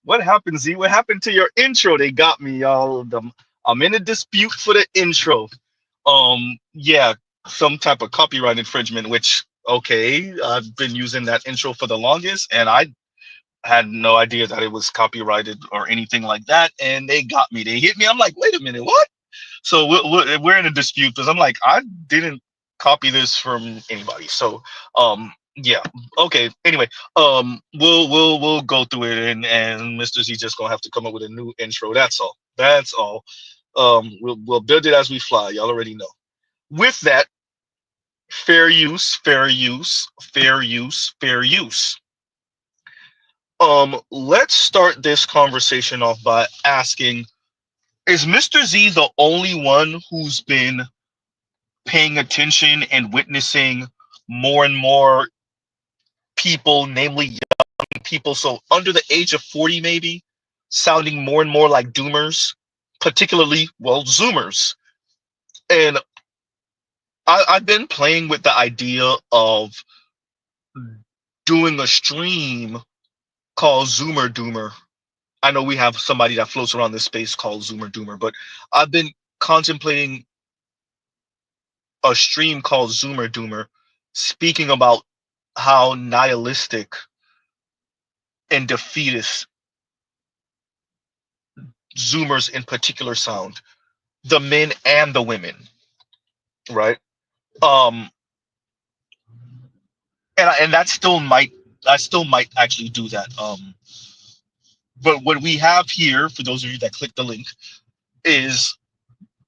What happened, Z? What happened to your intro? They got me, y'all. I'm in a dispute for the intro. Yeah, some type of copyright infringement, which, okay, I've been using that intro for the longest, and I had no idea that it was copyrighted or anything like that. And they got me. They hit me. I'm like, wait a minute, what? So we're in a dispute because I'm like, I didn't copy this from anybody. So yeah, okay. Anyway, we'll go through it, and Mr. Z just gonna have to come up with a new intro. That's all. That's all. We'll build it as we fly. Y'all already know. With that, fair use, fair use, fair use, fair use. Let's start this conversation off by asking, is Mr. Z the only one who's been paying attention and witnessing more and more people, namely young people, so under the age of 40 maybe, sounding more and more like doomers, particularly, well, zoomers. And I've been playing with the idea of doing a stream called Zoomer Doomer. I know we have somebody that floats around this space called Zoomer Doomer, but I've been contemplating a stream called Zoomer Doomer, speaking about how nihilistic and defeatist Zoomers in particular sound, the men and the women, right? Um, and that still might, I still might actually do that. But what we have here, for those of you that click the link, is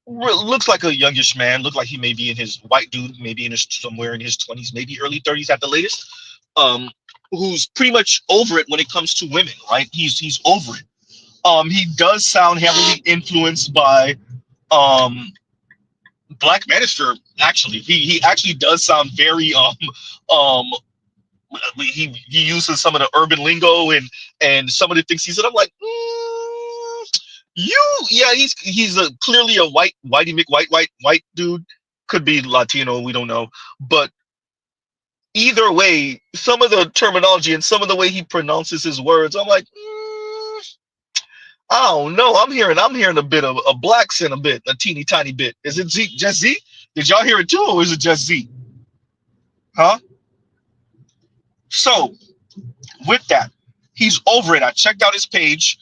looks like a youngish man. Look like he may be in his white dude, maybe in his somewhere in his 20s, maybe early 30s at the latest. Um, who's pretty much over it when it comes to women, right? He's over it. He does sound heavily influenced by um Black Minister. Actually, he actually does sound very um he uses some of the urban lingo and some of the things he said. I'm like, you, yeah, he's a clearly a whitey white dude. Could be Latino, we don't know. But either way, some of the terminology and some of the way he pronounces his words, I'm like, I don't know. I'm hearing a bit of a blacks in a bit, a teeny tiny bit. Is it Z? Just Z? Did y'all hear it too, or is it just Z? Huh? So with that, he's over it. I checked out his page,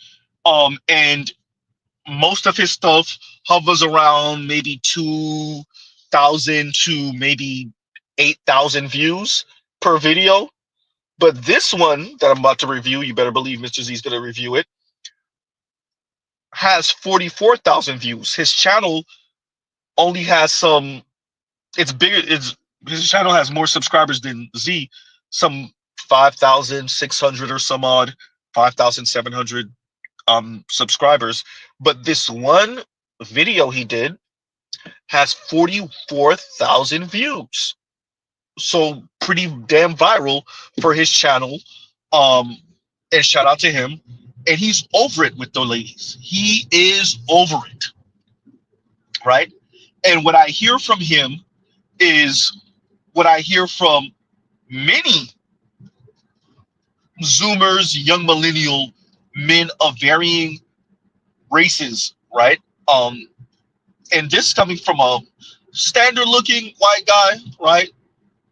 and most of his stuff hovers around maybe 2,000 to maybe 8,000 views per video. But this one that I'm about to review, you better believe Mr. Z is going to review it, has 44,000 views. His channel only has some, it's bigger, it's, his channel has more subscribers than Z, some 5,600 or some odd, 5,700 subscribers. But this one video he did has 44,000 views. So pretty damn viral for his channel. Um, and shout out to him. And he's over it with the ladies. He is over it, right? And what I hear from him is what I hear from many Zoomers, young millennial men of varying races, right? And this coming from a standard looking white guy, right?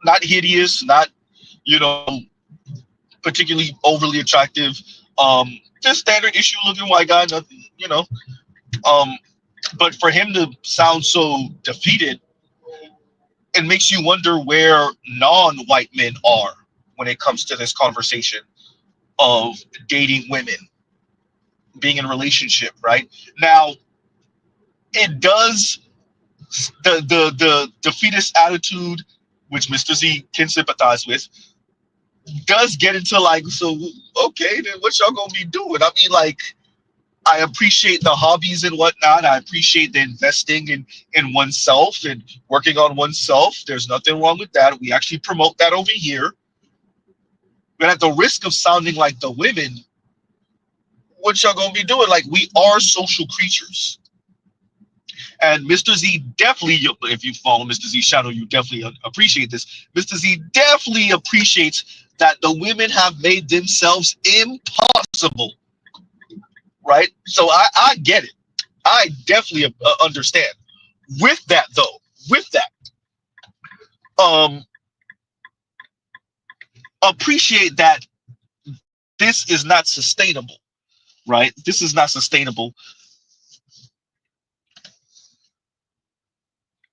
Not hideous, not, you know, particularly overly attractive. Just standard issue looking white guy, nothing, you know. Um, but for him to sound so defeated, it makes you wonder where non-white men are when it comes to this conversation of dating women, being in a relationship, right? Now, it does the defeatist attitude, which Mr. Z can sympathize with, does get into like, so okay, then what y'all gonna be doing? I mean, like, I appreciate the hobbies and whatnot. I appreciate the investing in oneself and working on oneself. There's nothing wrong with that. We actually promote that over here. But at the risk of sounding like the women, what y'all gonna be doing? Like, we are social creatures. And Mr. Z definitely, if you follow Mr. Z Shadow, you definitely appreciate this. Mr. Z definitely appreciates that the women have made themselves impossible right? So I get it. I definitely understand. With that though, with that, um, appreciate that this is not sustainable, right? This is not sustainable.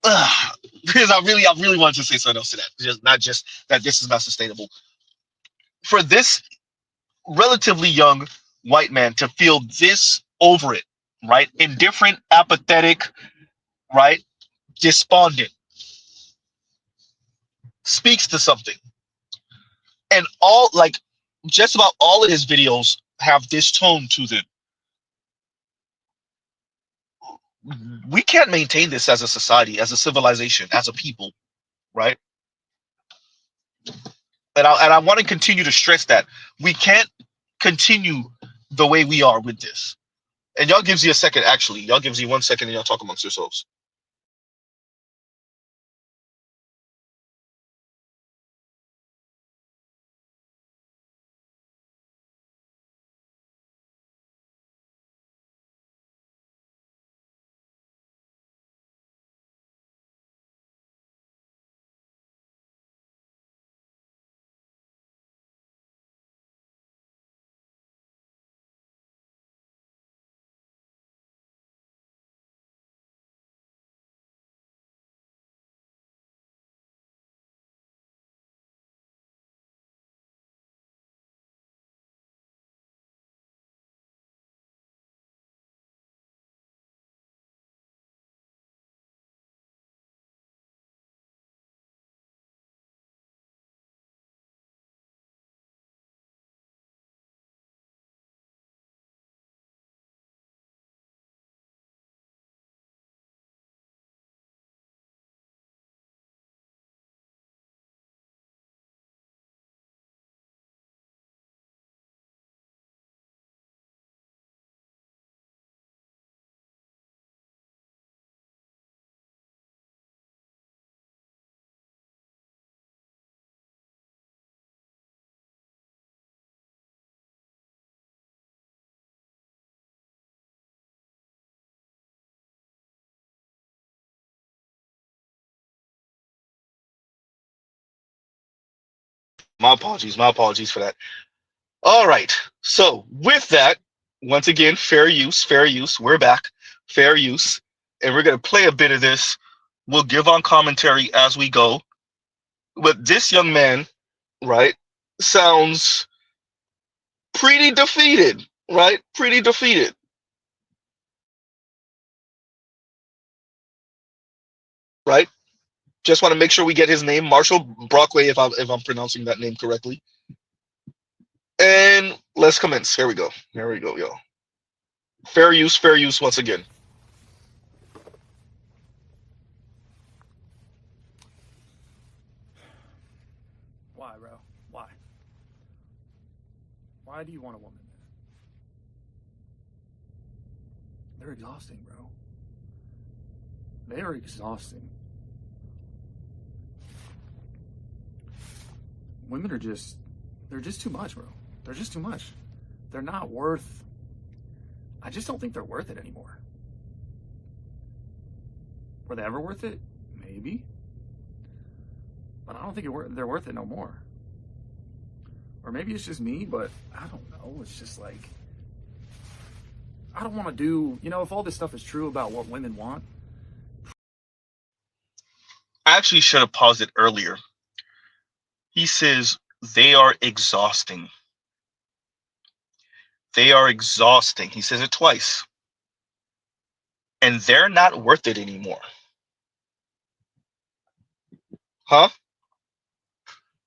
Because I really wanted to say something else to that. Just not just that this is not sustainable for this relatively young white man to feel this over it, right? Indifferent, apathetic, right? Despondent speaks to something. And all like just about all of his videos have this tone to them. We can't maintain this as a society, as a civilization, as a people, right? And I want to continue to stress that we can't continue the way we are with this. And y'all gives you a second, actually. Y'all gives you 1 second and y'all talk amongst yourselves. My apologies for that. All right. So with that, once again, fair use, fair use. We're back, fair use, and we're gonna play a bit of this. We'll give on commentary as we go. But this young man, right, sounds pretty defeated, right? Pretty defeated, right? Just want to make sure we get his name, Marshall Brockway, if I'm pronouncing that name correctly. And let's commence. Here we go. Here we go, yo. Fair use once again. Why, bro? Why? Why do you want a woman? They're exhausting, bro. They are exhausting. Women are they're just too much, bro. They're just too much. They're not worth, I just don't think they're worth it anymore. Were they ever worth it? Maybe. But I don't think they're worth it no more. Or maybe it's just me, but I don't know. It's just like, I don't want to do, if all this stuff is true about what women want. I actually should have paused it earlier. He says they are exhausting. They are exhausting. He says it twice. And they're not worth it anymore. Huh?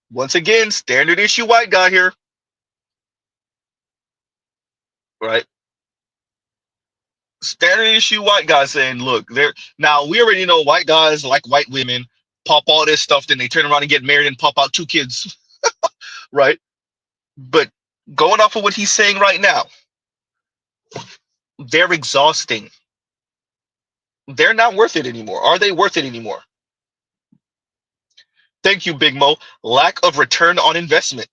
Once again, standard issue white guy here. Right? Standard issue white guy saying, look, they're now we already know white guys like white women, pop all this stuff, then they turn around and get married and pop out 2 kids. Right? But going off of what he's saying right now, they're exhausting. They're not worth it anymore. Are they worth it anymore? Thank you, Big Mo. Lack of return on investment.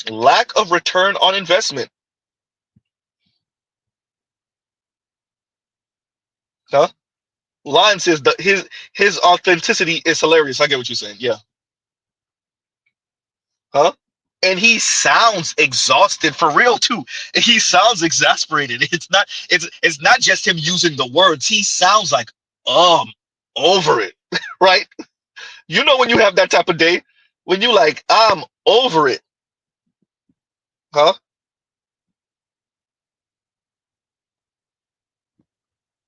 Lack of return on investment. Huh? Lion says that his authenticity is hilarious. I get what you're saying. Yeah. Huh? And he sounds exhausted for real too. He sounds exasperated. It's not just him using the words. He sounds like over it, right? You know when you have that type of day when you like I'm over it, huh?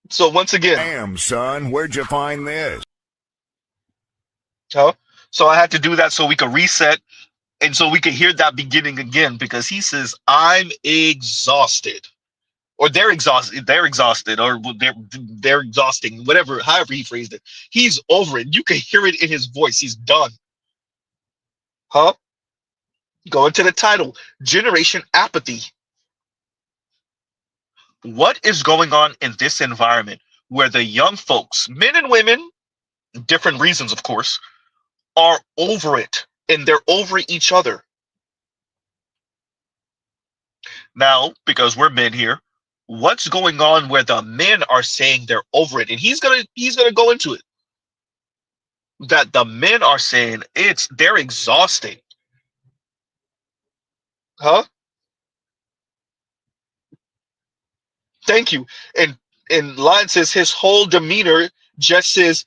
So once again, Damn, son, where'd you find this? huh? So I had to do that so we could reset and so we could hear that beginning again because he says I'm exhausted. Or they're exhausted, or they're exhausting, whatever, however he phrased it. He's over it. You can hear it in his voice. He's done. Huh? Go into the title, Generation Apathy. What is going on in this environment where the young folks, men and women, different reasons, of course, are over it and they're over each other? Now, because we're men here, what's going on where the men are saying they're over it? And he's gonna go into it. That the men are saying they're exhausting. Huh? Thank you. And Lion says his whole demeanor just says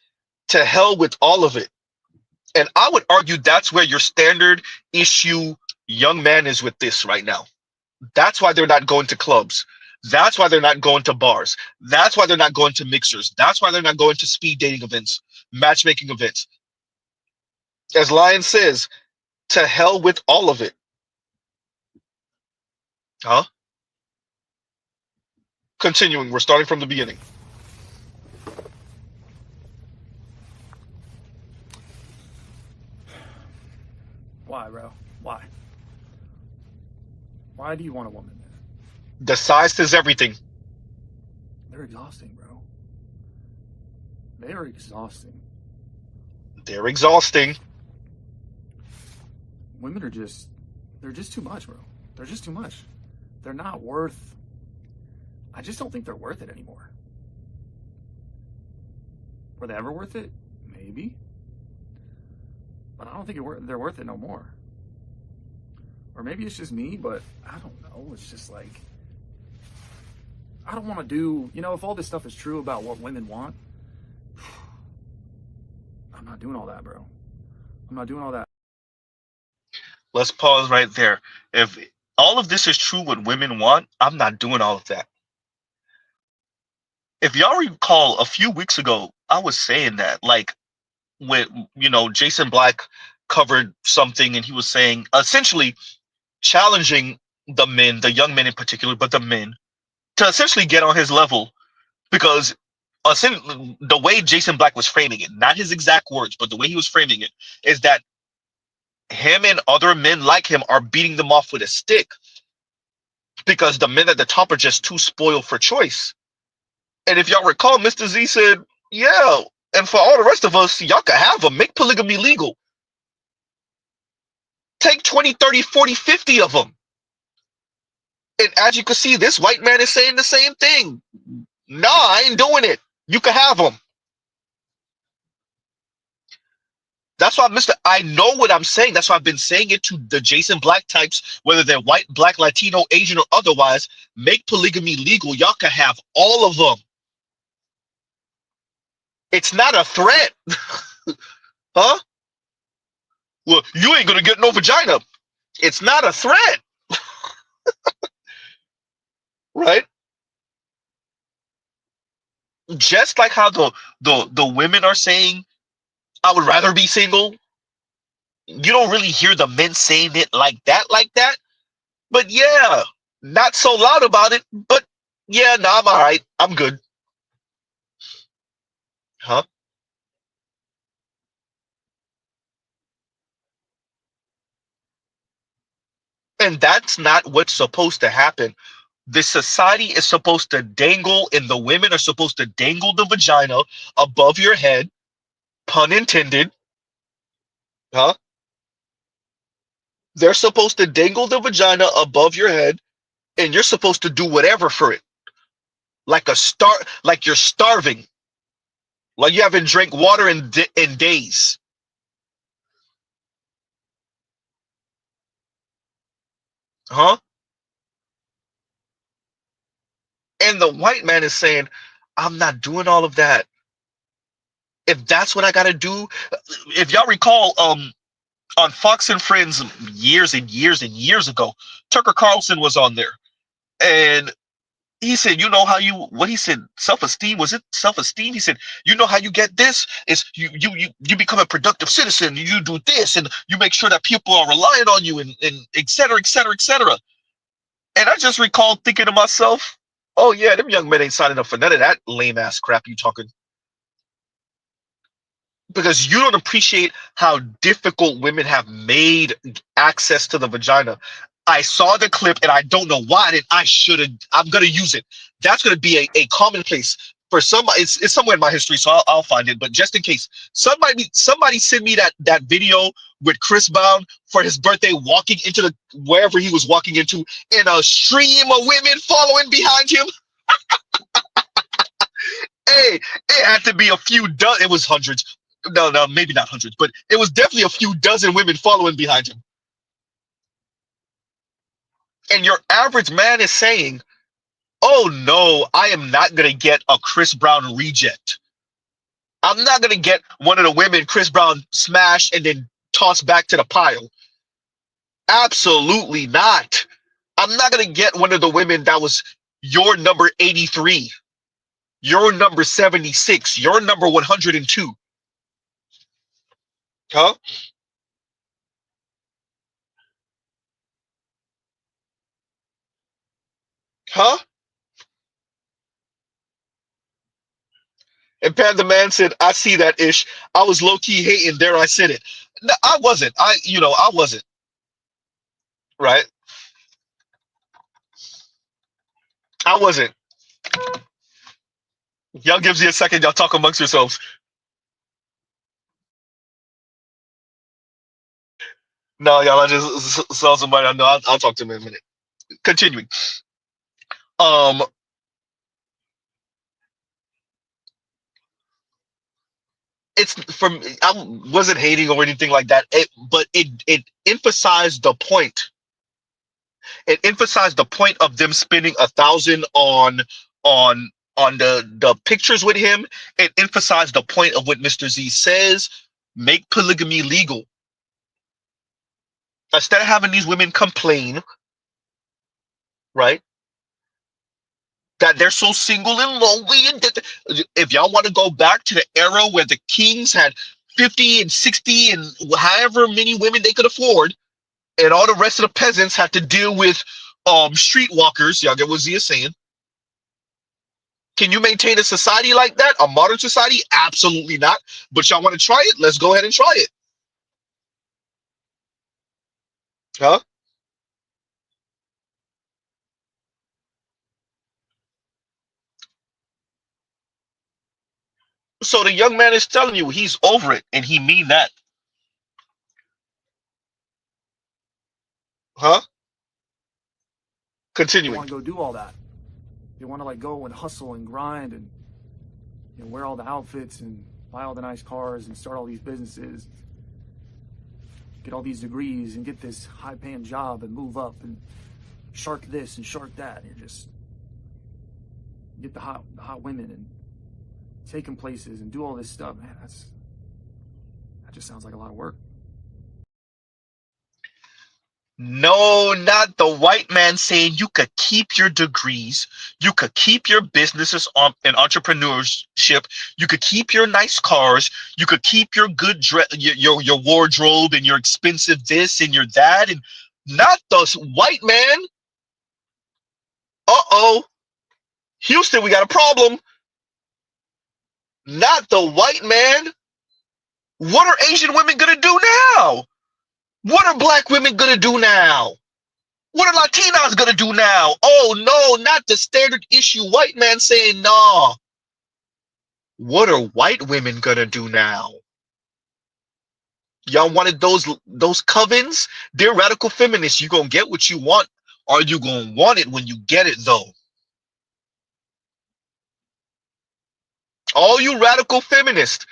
to hell with all of it. And I would argue that's where your standard issue young man is with this right now. That's why they're not going to clubs. That's why they're not going to bars. That's why they're not going to mixers. That's why they're not going to speed dating events, matchmaking events. As Lion says, to hell with all of it. Huh? Continuing, we're starting from the beginning. Why, bro? Why? Why do you want a woman, man? The size is everything. They're exhausting, bro. They are exhausting. They're exhausting. Women are they're just too much, bro. They're just too much. They're not worth, I just don't think they're worth it anymore. Were they ever worth it? Maybe. But I don't think they're worth it no more. Or maybe it's just me, but I don't know. It's just like, I don't want to do, if all this stuff is true about what women want, I'm not doing all that, bro. I'm not doing all that. Let's pause right there. If all of this is true what women want, I'm not doing all of that. If y'all recall a few weeks ago, I was saying that, like, when Jason Black covered something and he was saying essentially challenging the men, the young men in particular, but the men, to essentially get on his level because the way Jason Black was framing it, not his exact words, but the way he was framing it, is that him and other men like him are beating them off with a stick because the men at the top are just too spoiled for choice. And if y'all recall, Mr. Z said, yeah, and for all the rest of us, y'all can have them. Make polygamy legal. Take 20, 30, 40, 50 of them. And as you can see, this white man is saying the same thing. Nah, I ain't doing it. You can have them. That's why, I know what I'm saying. That's why I've been saying it to the Jason Black types, whether they're white, black, Latino, Asian, or otherwise. Make polygamy legal. Y'all can have all of them. It's not a threat. Huh? Well, you ain't going to get no vagina. It's not a threat. Right? Just like how the women are saying, I would rather be single. You don't really hear the men saying it like that. But yeah, not so loud about it. But yeah, no, I'm all right. I'm good. Huh? And that's not what's supposed to happen. The society is supposed to dangle, and the women are supposed to dangle the vagina above your head, pun intended. Huh? They're supposed to dangle the vagina above your head, and you're supposed to do whatever for it, like you're starving, like you haven't drank water in days, huh? And the white man is saying, "I'm not doing all of that. If that's what I got to do." If y'all recall, on Fox and Friends years and years and years ago, Tucker Carlson was on there, and he said, "You know how you what he said, self-esteem, was it self-esteem? He said, you know how you get this is you become a productive citizen, you do this, and you make sure that people are relying on you, and et cetera, et cetera, et cetera." And I just recall thinking to myself, "Oh yeah, them young men ain't signing up for none of that lame ass crap you talking." Because you don't appreciate how difficult women have made access to the vagina. I saw the clip and I don't know why I didn't. I should have. I'm gonna use it. That's gonna be a commonplace for some. It's somewhere in my history, so I'll find it. But just in case, somebody send me that video with Chris Brown for his birthday, walking into the wherever he was walking into, in a stream of women following behind him. Hey, it had to be a few dozen. It was hundreds. No, no, maybe not hundreds, but it was definitely a few dozen women following behind him. And your average man is saying, "Oh no, I am not gonna get a Chris Brown reject. I'm not gonna get one of the women Chris Brown smashed and then tossed back to the pile. Absolutely not. I'm not gonna get one of the women that was your number 83, your number 76, your number 102." Huh? Huh? And Panda Man said, "I see that ish. I was low key hating. There, I said it." No, I wasn't. I wasn't. Right? I wasn't. Y'all gives you a second. Y'all talk amongst yourselves. No, y'all, I just saw somebody I know. I'll talk to him in a minute. Continuing. Um, it's from. I wasn't hating or anything like that. But it emphasized the point. It emphasized the point of them spending 1,000 on the pictures with him. It emphasized the point of what Mr. Z says: make polygamy legal. Instead of having these women complain, right, that they're so single and lonely, and if y'all want to go back to the era where the kings had 50 and 60 and however many women they could afford, and all the rest of the peasants had to deal with streetwalkers, y'all get what Z is saying. Can you maintain a society like that? A modern society? Absolutely not. But y'all want to try it? Let's go ahead and try it. Huh? So the young man is telling you he's over it, and he mean that. Huh? They Continuing. want to go do all that. They want to like go and hustle and grind and wear all the outfits and buy all the nice cars and start all these businesses, get all these degrees and get this high-paying job and move up and shark this and shark that. And you're just get the hot women and take them places and do all this stuff. Man, that just sounds like a lot of work. No, not the white man saying you could keep your degrees, you could keep your businesses and entrepreneurship, you could keep your nice cars, you could keep your good dress, your wardrobe, and your expensive this and your that, and not the white man. Uh-oh, Houston, we got a problem. Not the white man. What are Asian women gonna do now? What are black women gonna do now? What are Latinas gonna do now? Oh no, not the standard issue white man saying nah. What are white women gonna do now? Y'all wanted those covens? They're radical feminists. You gonna get what you want. Are you gonna want it when you get it though? All you radical feminists,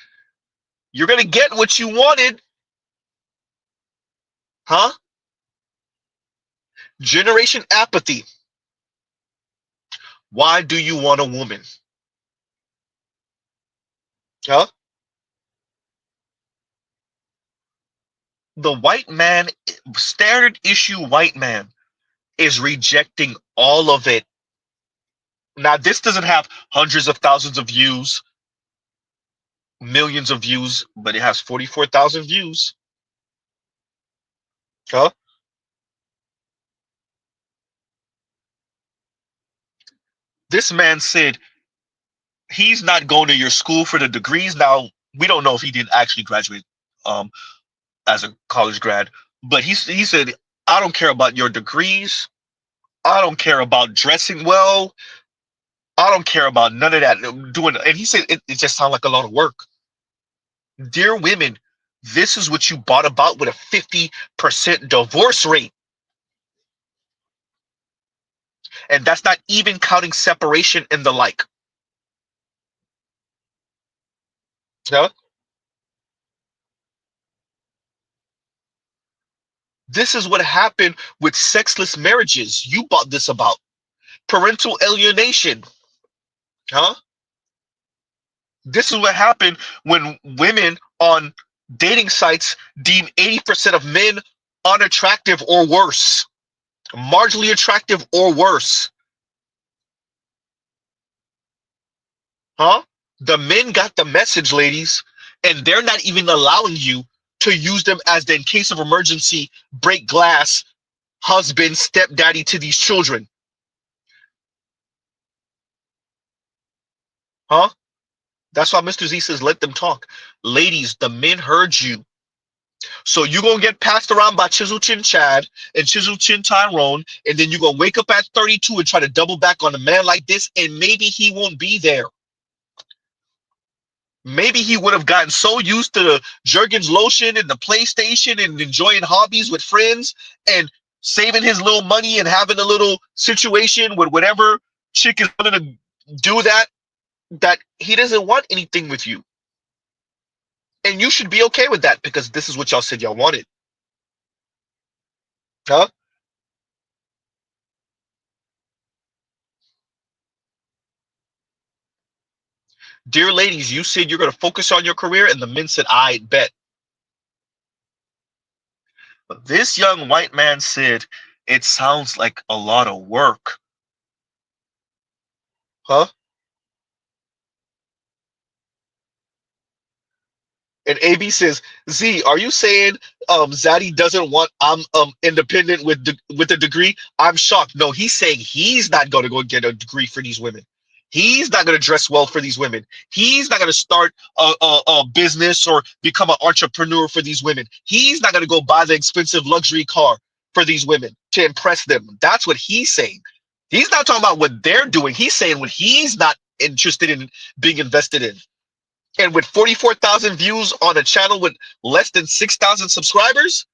you're gonna get what you wanted, huh? Generation apathy. Why do you want a woman? Huh? The white man, standard issue white man, is rejecting all of it. Now, this doesn't have hundreds of thousands of views, millions of views, but it has 44,000 views. Huh? This man said he's not going to your school for the degrees. Now, we don't know if he didn't actually graduate um, as a college grad, but he said, I don't care about your degrees. I don't care about dressing well. I don't care about none of that. Doing, and he said it just sounds like a lot of work. Dear women, this is what you bought about with a 50% divorce rate. And that's not even counting separation and the like. Huh? This is what happened with sexless marriages. You bought this about. Parental alienation. Huh? This is what happened when women on dating sites deem 80% of men unattractive or worse, marginally attractive or worse. Huh? The men got the message, ladies, and they're not even allowing you to use them as the in case of emergency break glass husband, stepdaddy to these children. Huh? That's why Mr. Z says let them talk. Ladies, the men heard you. So you're gonna get passed around by Chisel Chin Chad and Chisel Chin Tyrone, and then you're gonna wake up at 32 and try to double back on a man like this, and maybe he won't be there. Maybe he would have gotten so used to the Jergens lotion and the PlayStation and enjoying hobbies with friends and saving his little money and having a little situation with whatever chick is willing to do that he doesn't want anything with you. And you should be okay with that because this is what y'all said y'all wanted. Huh? Dear ladies, you said you're going to focus on your career, and the men said, I bet. But this young white man said, it sounds like a lot of work. Huh? And AB says, Z, are you saying Zaddy doesn't want independent with a degree? I'm shocked. No, he's saying he's not going to go get a degree for these women. He's not going to dress well for these women. He's not going to start a business or become an entrepreneur for these women. He's not going to go buy the expensive luxury car for these women to impress them. That's what he's saying. He's not talking about what they're doing. He's saying what he's not interested in being invested in. And with 44,000 views on a channel with less than 6,000 subscribers,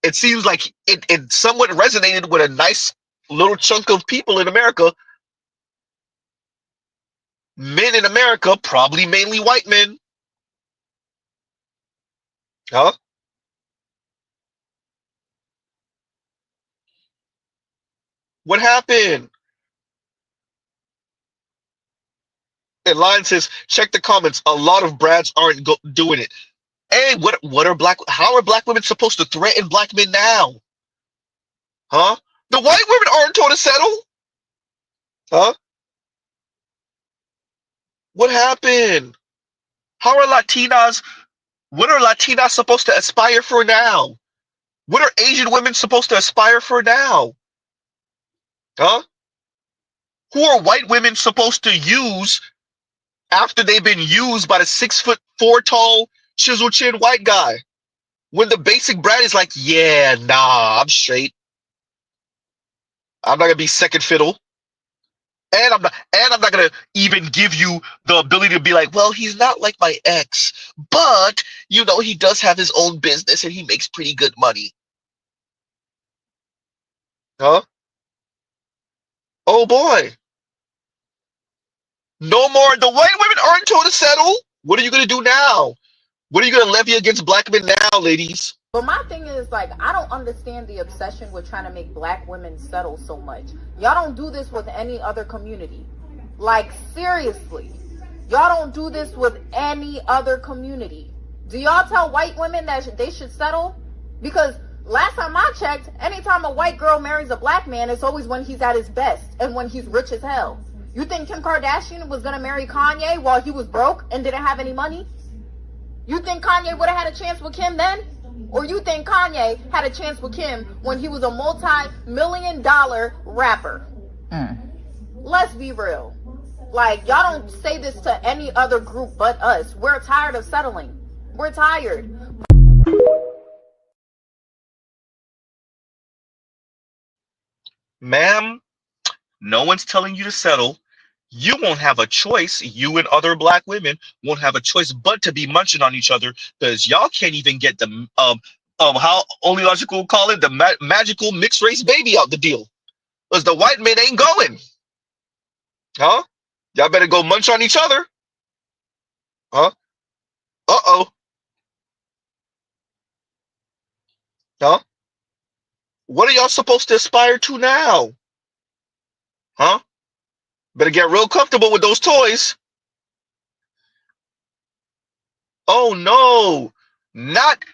it seems like it somewhat resonated with a nice little chunk of people in America. Men in America, probably mainly white men. Huh? What happened? And Lion says, check the comments. A lot of brads aren't doing it. Hey, how are black women supposed to threaten black men now? Huh? The white women aren't told to settle. Huh? What happened? How are Latinas? What are Latinas supposed to aspire for now? What are Asian women supposed to aspire for now? Huh? Who are white women supposed to use after they've been used by the 6'4" tall chisel chin white guy? When the basic brand is like, yeah, nah, I'm straight. I'm not gonna be second fiddle. And I'm not gonna even give you the ability to be like, well, he's not like my ex, but he does have his own business and he makes pretty good money. Huh? Oh boy. No more. The white women aren't told to settle. What are you gonna do now? What are you gonna levy against black men now, ladies? But my thing is, like, I don't understand the obsession with trying to make black women settle so much. Y'all don't do this with any other community. Like, seriously. Y'all don't do this with any other community. Do y'all tell white women that they should settle? Because last time I checked, anytime a white girl marries a black man, it's always when he's at his best and when he's rich as hell. You think Kim Kardashian was going to marry Kanye while he was broke and didn't have any money? You think Kanye would have had a chance with Kim then? Or you think Kanye had a chance with Kim when he was a multi-million-dollar rapper? Let's be real. Like, y'all don't say this to any other group but us. We're tired of settling. We're tired. Ma'am, no one's telling you to settle. You won't have a choice. You and other black women won't have a choice but to be munching on each other because y'all can't even get the how only logical call it the magical mixed race baby out the deal because the white men ain't going. Huh? Y'all better go munch on each other. Huh? Uh-oh. Huh? What are y'all supposed to aspire to now? Huh? Better get real comfortable with those toys. Oh no. Not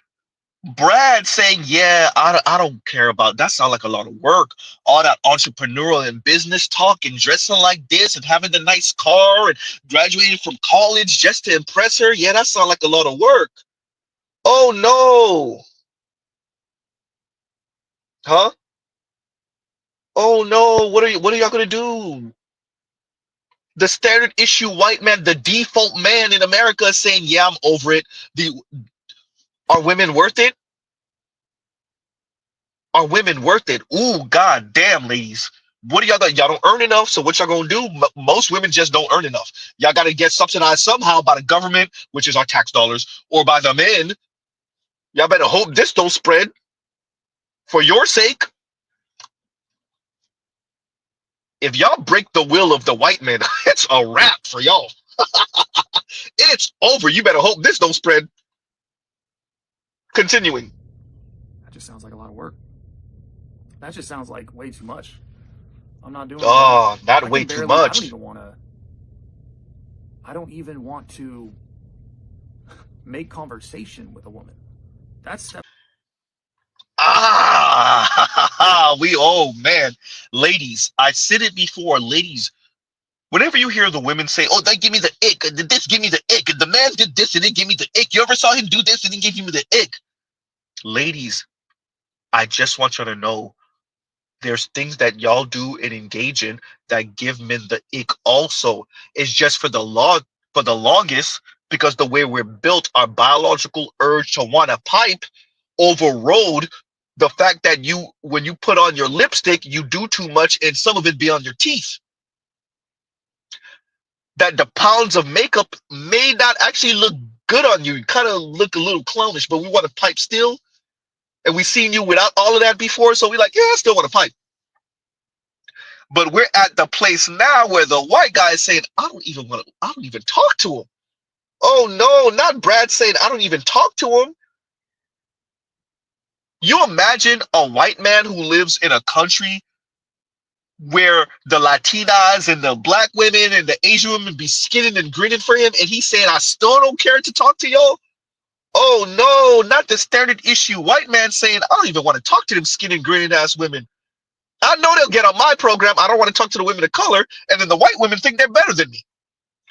Brad saying, yeah, I don't care about that. Sound like a lot of work. All that entrepreneurial and business talk and dressing like this and having the nice car and graduating from college just to impress her. Yeah, that sound like a lot of work. Oh no. Huh? Oh no. What are y'all gonna do? The standard issue white man, the default man in America is saying, yeah, I'm over it. The Are women worth it? Are women worth it? Ooh, god damn, ladies. What do y'all got? Y'all don't earn enough, so what y'all gonna do? Most women just don't earn enough. Y'all gotta get subsidized somehow by the government, which is our tax dollars, or by the men. Y'all better hope this don't spread for your sake. If y'all break the will of the white man, it's a wrap for y'all. It's over. You better hope this don't spread. Continuing. That just sounds like a lot of work. That just sounds like way too much. I'm not doing it. Oh, not I way can too barely. much. I don't even want to make conversation with a woman. That's Oh man, ladies, I've said it before, ladies. Whenever you hear the women say, "Oh, they give me the ick," this give me the ick, the man did this and they give me the ick. You ever saw him do this and he gave you the ick? Ladies, I just want you to know there's things that y'all do and engage in that give men the ick also. It's just for the longest, because the way we're built, our biological urge to want to pipe overrode the fact that when you put on your lipstick, you do too much and some of it be on your teeth. That the pounds of makeup may not actually look good on you. You kind of look a little clownish, but we want to pipe still. And we've seen you without all of that before, so we're like, yeah, I still want to pipe. But we're at the place now where the white guy is saying, I don't even talk to him. Oh no, not Brad saying I don't even talk to him. You imagine a white man who lives in a country where the Latinas and the black women and the Asian women be skinning and grinning for him, and he's saying, I still don't care to talk to y'all? Oh no, not the standard issue white man saying, I don't even want to talk to them skinning, grinning ass women. I know they'll get on my program. I don't want to talk to the women of color. And then the white women think they're better than me.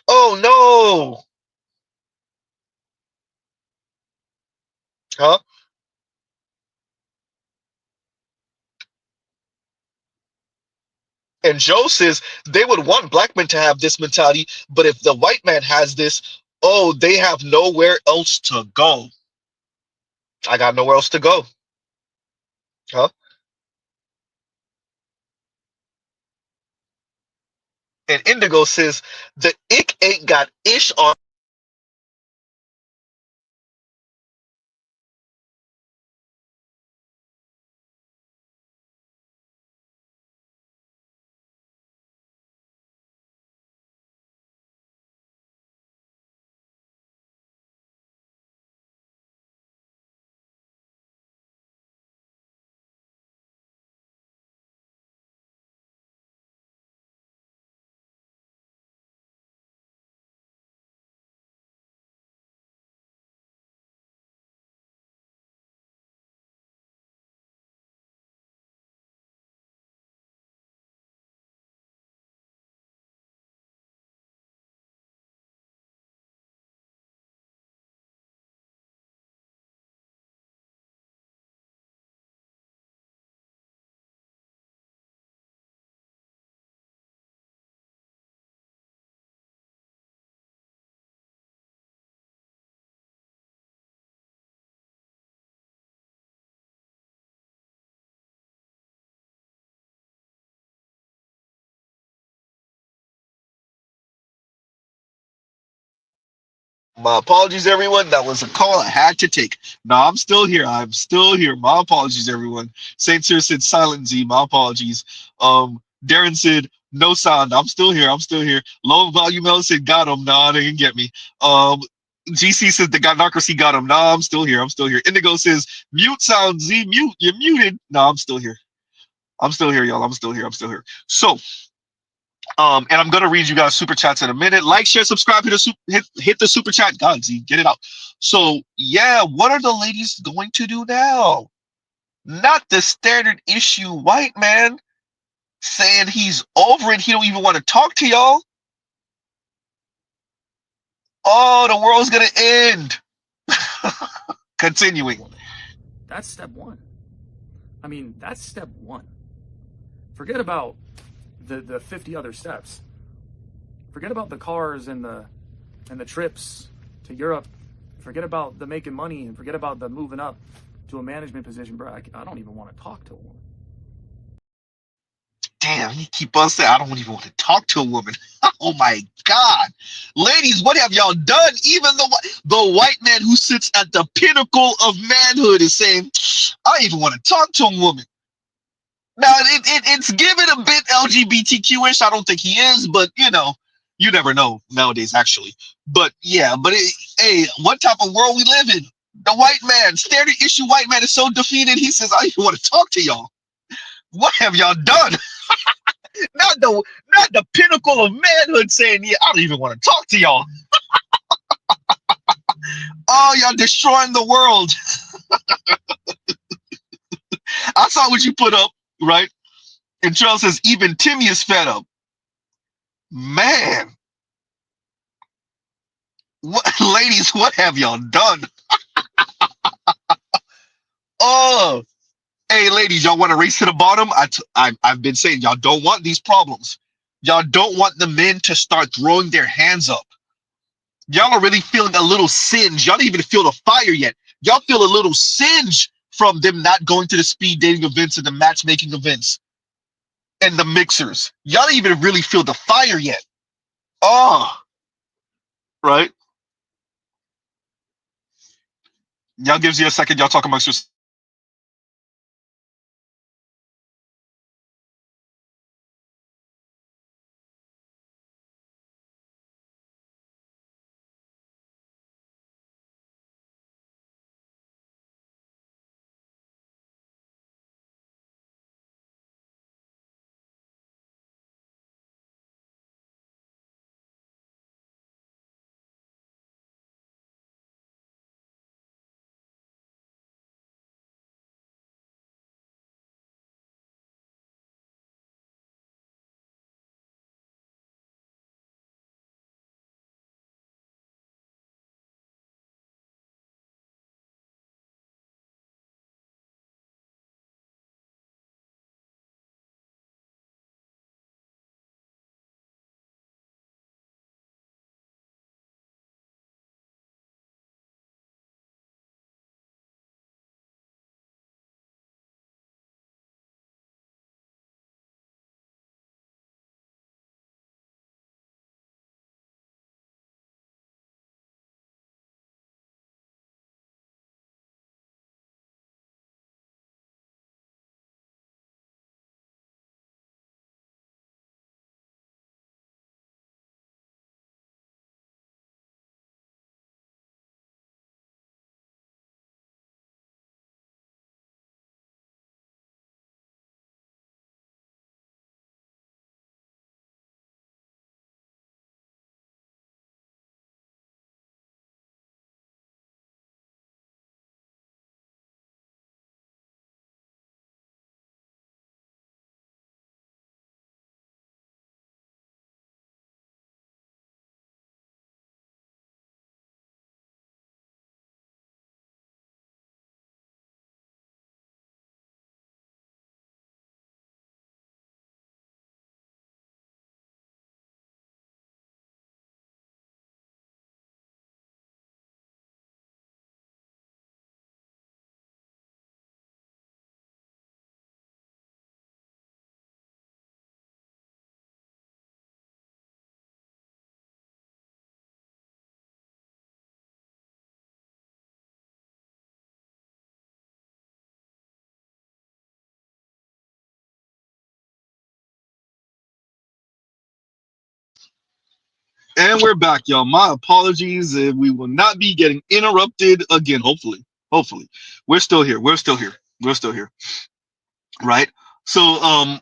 Oh no. Huh? And Joe says they would want black men to have this mentality, but if the white man has this, oh, they have nowhere else to go. I got nowhere else to go. Huh? And Indigo says the ick ain't got ish on. My apologies, everyone. That was a call I had to take. No, I'm still here. I'm still here. My apologies, everyone. Saint Cyr said silent Z. My apologies. Darren said no sound. I'm still here. I'm still here. Low volume L said got him. Nah, they didn't get me. GC says the Godocracy got him. Nah, I'm still here. I'm still here. Indigo says mute sound Z. Mute. You're muted. Nah, I'm still here. I'm still here, y'all. I'm still here. I'm still here. So, and I'm gonna read you guys super chats in a minute. Like, share, subscribe, hit the super chat. God, Z, get it out. So yeah, what are the ladies going to do now? Not the standard issue white man saying he's over it. He don't even want to talk to y'all. Oh, the world's gonna end. Continuing. That's step one. I mean, that's step one. Forget about the 50 other steps. Forget about the cars and the trips to Europe. Forget about the making money and forget about the moving up to a management position, bro. I don't even want to talk to a woman. Damn, he keep on saying I don't even want to talk to a woman. Oh my God, ladies, what have y'all done? Even the white man who sits at the pinnacle of manhood is saying I don't even want to talk to a woman. Now it's given a bit LGBTQ-ish. I don't think he is, but you never know nowadays, actually. But yeah, hey, what type of world we live in? The white man, standard issue white man, is so defeated. He says, "I don't even want to talk to y'all." What have y'all done? Not the pinnacle of manhood saying, "Yeah, I don't even want to talk to y'all." Oh, y'all destroying the world. I saw what you put up, right? And Charles says, even Timmy is fed up. Man, ladies, what have y'all done? Oh, hey, ladies, y'all want to race to the bottom? I've been saying y'all don't want these problems. Y'all don't want the men to start throwing their hands up. Y'all are really feeling a little singe. Y'all don't even feel the fire yet. Y'all feel a little singe from them not going to the speed dating events and the matchmaking events and the mixers. Y'all don't even really feel the fire yet. Oh, right. Y'all gives you a second. Y'all talk amongst yourselves. And we're back, y'all. My apologies. We will not be getting interrupted again. Hopefully, hopefully, we're still here. We're still here. We're still here. Right. So,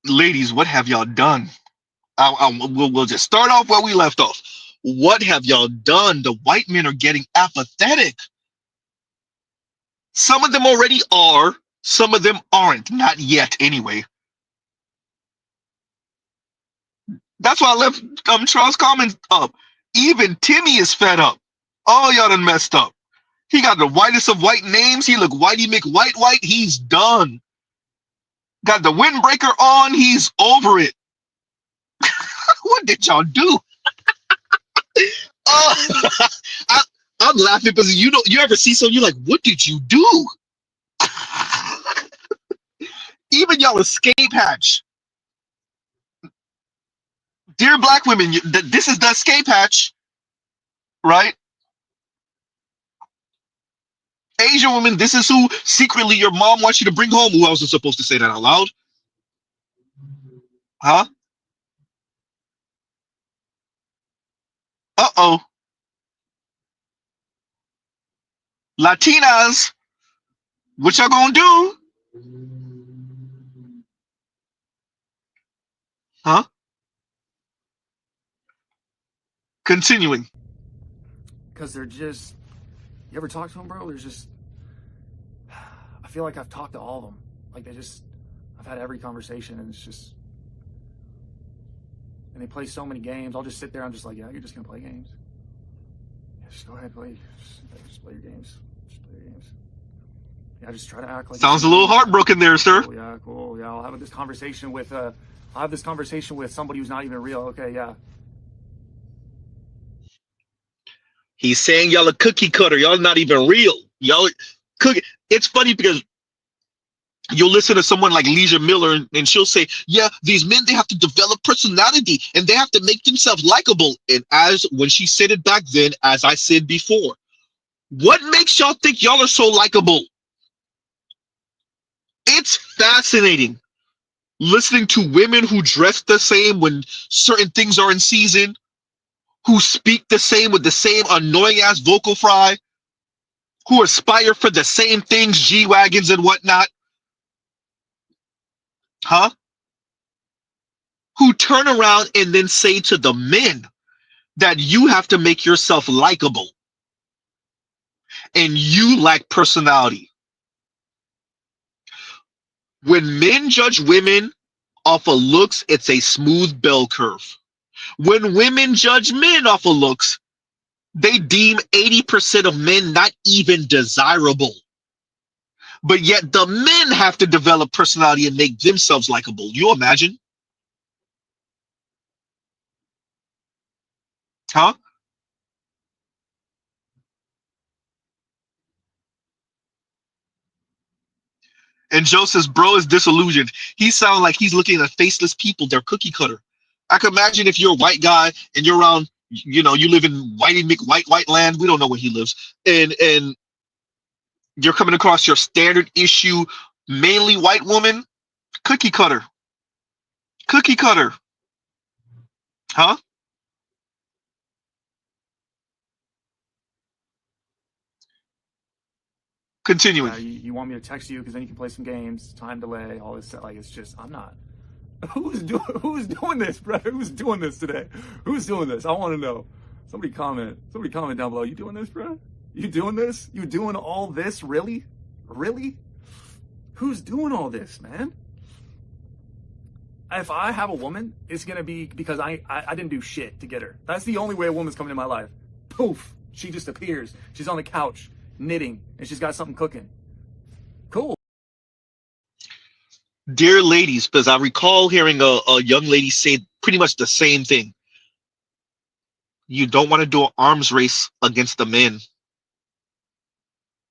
ladies, what have y'all done? We'll just start off where we left off. What have y'all done? The white men are getting apathetic. Some of them already are. Some of them aren't. Not yet, anyway. That's why I left Charles' comment up. Even Timmy is fed up. Oh, y'all done messed up. He got the whitest of white names. He look whitey McWhite white. He's done. Got the windbreaker on. He's over it. What did y'all do? Oh, I, I'm laughing because you ever see something, you're like, what did you do? Even y'all escape hatch. Dear black women, this is the escape hatch, right? Asian women, this is who secretly your mom wants you to bring home. Who else is supposed to say that out loud? Huh? Uh-oh. Latinas, what y'all gonna do? Huh? Continuing. Because they're just, you ever talk to them, bro? There's just, I feel like I've talked to all of them. Like I've had every conversation, and it's just, and they play so many games. I'll just sit there. I'm just like, yeah, you're just gonna play games. Yeah, just go ahead, play. Just play your games. Just play your games. Yeah, just try to act like. Sounds a little heartbroken there, sir. Cool, yeah, cool. Yeah, I'll have this conversation with somebody who's not even real. Okay, yeah. He's saying y'all a cookie cutter. Y'all not even real. Y'all cookie. It's funny because you'll listen to someone like Leisha Miller and she'll say, yeah, these men, they have to develop personality and they have to make themselves likable. And as when she said it back then, as I said before, what makes y'all think y'all are so likable? It's fascinating listening to women who dress the same when certain things are in season, who speak the same with the same annoying ass vocal fry, who aspire for the same things, G-Wagons and whatnot. Huh? Who turn around and then say to the men that you have to make yourself likable and you lack personality. When men judge women off of looks, it's a smooth bell curve. When women judge men off of looks, they deem 80% of men not even desirable. But yet the men have to develop personality and make themselves likable. You imagine? Huh? And Joe says, bro is disillusioned. He sounds like he's looking at faceless people. They're cookie cutter. I can imagine if you're a white guy and you're around, you live in Whitey McWhite land. We don't know where he lives. And you're coming across your standard issue, mainly white woman, cookie cutter. Cookie cutter. Huh? Continuing. Yeah, you want me to text you because then you can play some games, time delay, all this stuff. Like, it's just, I'm not. Who's doing this, bro? Who's doing this today? Who's doing this? I want to know. Somebody comment down below. You doing this, bro? You doing this? You doing all this? Really? Really? Who's doing all this, man? If I have a woman, it's gonna be because I didn't do shit to get her. That's the only way a woman's coming in my life. Poof, she just appears. She's on the couch knitting and she's got something cooking. Cool. Dear ladies, because I recall hearing a young lady say pretty much the same thing. You don't want to do an arms race against the men.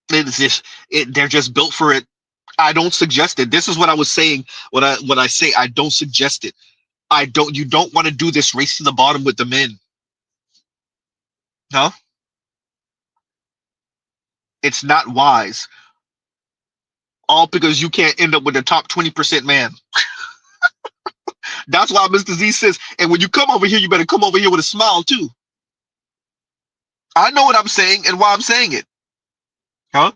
They're just built for it. I don't suggest it. This is what I was saying when I say I don't suggest it. You don't want to do this race to the bottom with the men. Huh? It's not wise. All because you can't end up with the top 20% man. That's why Mr. Z says, and when you come over here, you better come over here with a smile too. I know what I'm saying and why I'm saying it. Huh?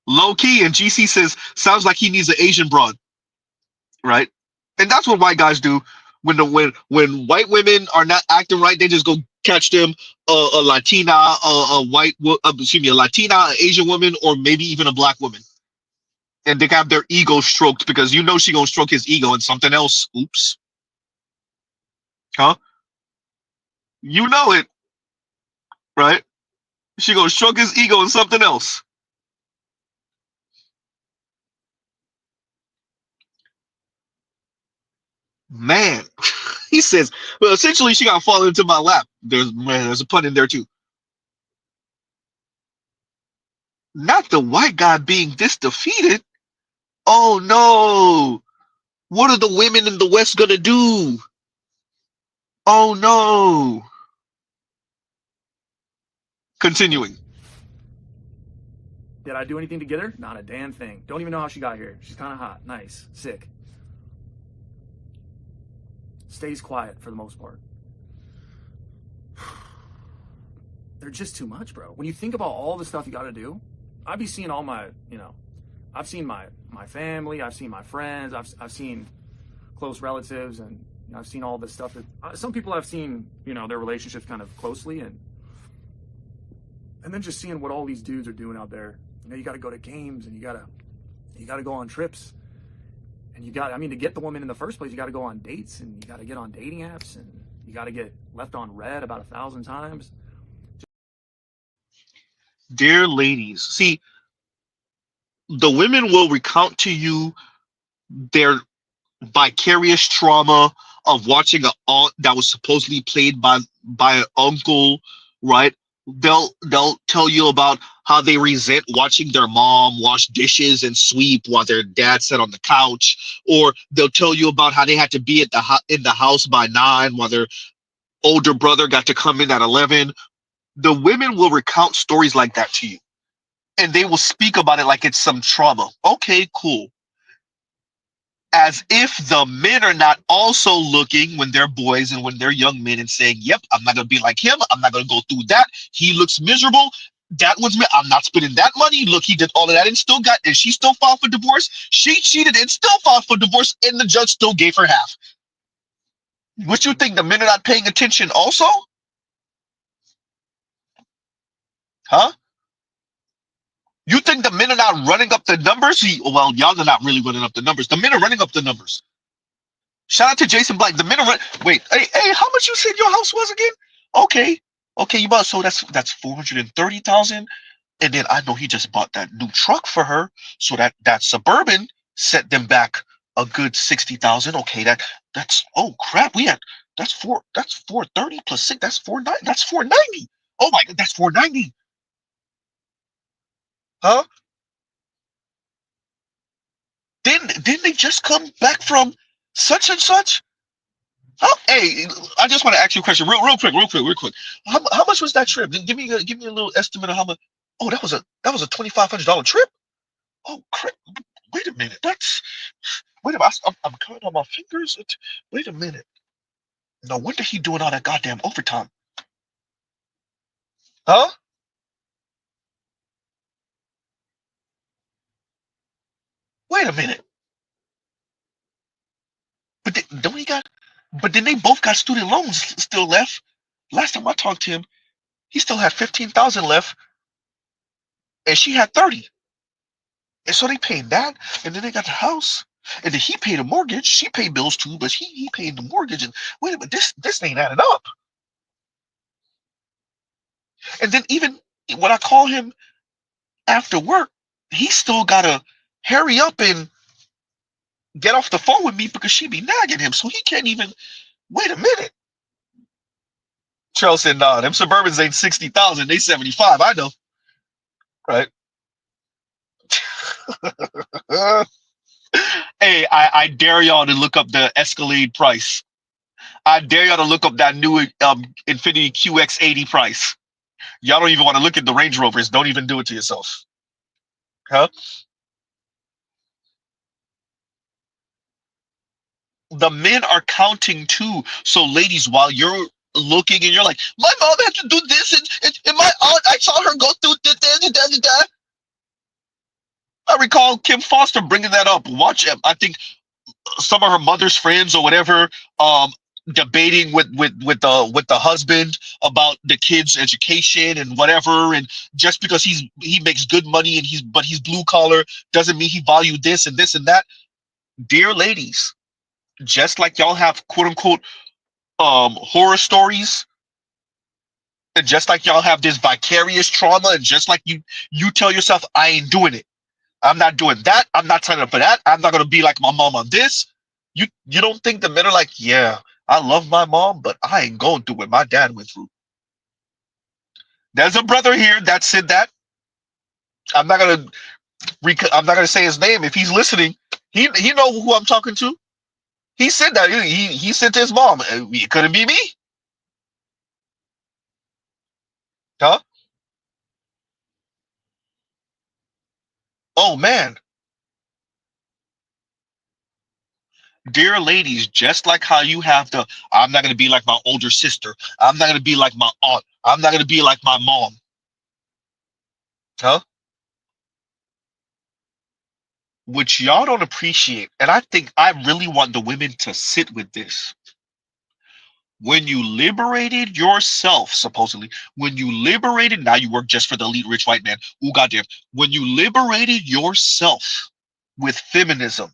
Low key, and GC says, sounds like he needs an Asian broad, right? And that's what white guys do. When white women are not acting right, they just go catch them a Latina, excuse me, a Latina, an Asian woman, or maybe even a black woman, and they have their ego stroked because you know she gonna stroke his ego and something else. Oops, huh? You know it, right? She gonna stroke his ego and something else. Man, he says, well, essentially she got to fall into my lap. There's a pun in there too. Not the white guy being this defeated. Oh no. What are the women in the West gonna do? Oh no. Continuing. Did I do anything to get her? Not a damn thing. Don't even know how she got here. She's kind of hot. Nice. Sick. Stays quiet for the most part. They're just too much, bro. When you think about all the stuff you got to do, I'd be seeing all my, I've seen my family, I've seen my friends, I've seen close relatives, and I've seen all this stuff that some people I've seen, their relationships kind of closely, and then just seeing what all these dudes are doing out there. You got to go to games, and you got to go on trips, and to get the woman in the first place, you got to go on dates, and you got to get on dating apps, and you got to get left on red about 1,000 times. Dear ladies, see, the women will recount to you their vicarious trauma of watching an aunt that was supposedly played by an uncle, right? They'll tell you about how they resent watching their mom wash dishes and sweep while their dad sat on the couch, or they'll tell you about how they had to be in the house by 9 while their older brother got to come in at 11. The women will recount stories like that to you, and they will speak about it like it's some trauma. Okay, cool. As if the men are not also looking when they're boys and when they're young men and saying, yep, I'm not going to be like him. I'm not going to go through that. He looks miserable. That one's me. I'm not spending that money. Look, he did all of that and she still filed for divorce. She cheated and still filed for divorce, and the judge still gave her half. What you think, the men are not paying attention also? Huh? You think the men are not running up the numbers? Well, y'all are not really running up the numbers. The men are running up the numbers. Shout out to Jason Black. The men are wait, hey, how much you said your house was again? Okay, you bought, so that's 430,000. And then I know he just bought that new truck for her, so that Suburban set them back a good 60,000. Okay, that's oh crap, that's 430 plus 6, that's 490, that's 490. Oh my god, that's 490. Huh? Didn't they just come back from such and such? Oh, hey, I just want to ask you a question, real quick. How much was that trip? Give me a little estimate of how much. Oh, that was a $2,500 trip. Oh crap! Wait a minute. Wait a minute. I'm counting on my fingers. Wait a minute. No wonder he doing all that goddamn overtime. Huh? Wait a minute. But don't he got? But then they both got student loans still left. Last time I talked to him, he still had 15,000 left, and she had 30. And so they paid that, and then they got the house, and then he paid a mortgage. She paid bills too, but he paid the mortgage. And wait a minute, this ain't adding up. And then even when I call him after work, he still gotta hurry up and get off the phone with me because she be nagging him. So he can't even wait a minute. Charles said, "Nah, them Suburbans ain't 60,000. They 75. I know, right?" Hey, I dare y'all to look up the Escalade price. I dare y'all to look up that new Infiniti QX80 price. Y'all don't even want to look at the Range Rovers. Don't even do it to yourself. Huh? The men are counting too. So, ladies, while you're looking and you're like, my mom had to do this, and my aunt, I saw her go through that. I recall Kim Foster bringing that up. Watch, I think some of her mother's friends or whatever, um, debating with the husband about the kids' education and whatever. And just because he makes good money and he's blue collar doesn't mean he valued this and this and that. Dear ladies, just like y'all have quote unquote horror stories, and just like y'all have this vicarious trauma, and just like you tell yourself, I ain't doing it. I'm not doing that. I'm not signing up for that. I'm not gonna be like my mom on this. You don't think the men are like, yeah, I love my mom, but I ain't going through what my dad went through. There's a brother here that said that. I'm not gonna I'm not gonna say his name. If he's listening, he know who I'm talking to. He said that he said to his mom, it couldn't be me, huh? Oh man, dear ladies, just like how you have the, I'm not gonna be like my older sister. I'm not gonna be like my aunt. I'm not gonna be like my mom, huh? Which y'all don't appreciate. And I think I really want the women to sit with this. When you liberated yourself, supposedly, when you liberated, now you work just for the elite rich white man. Oh, goddamn. When you liberated yourself with feminism,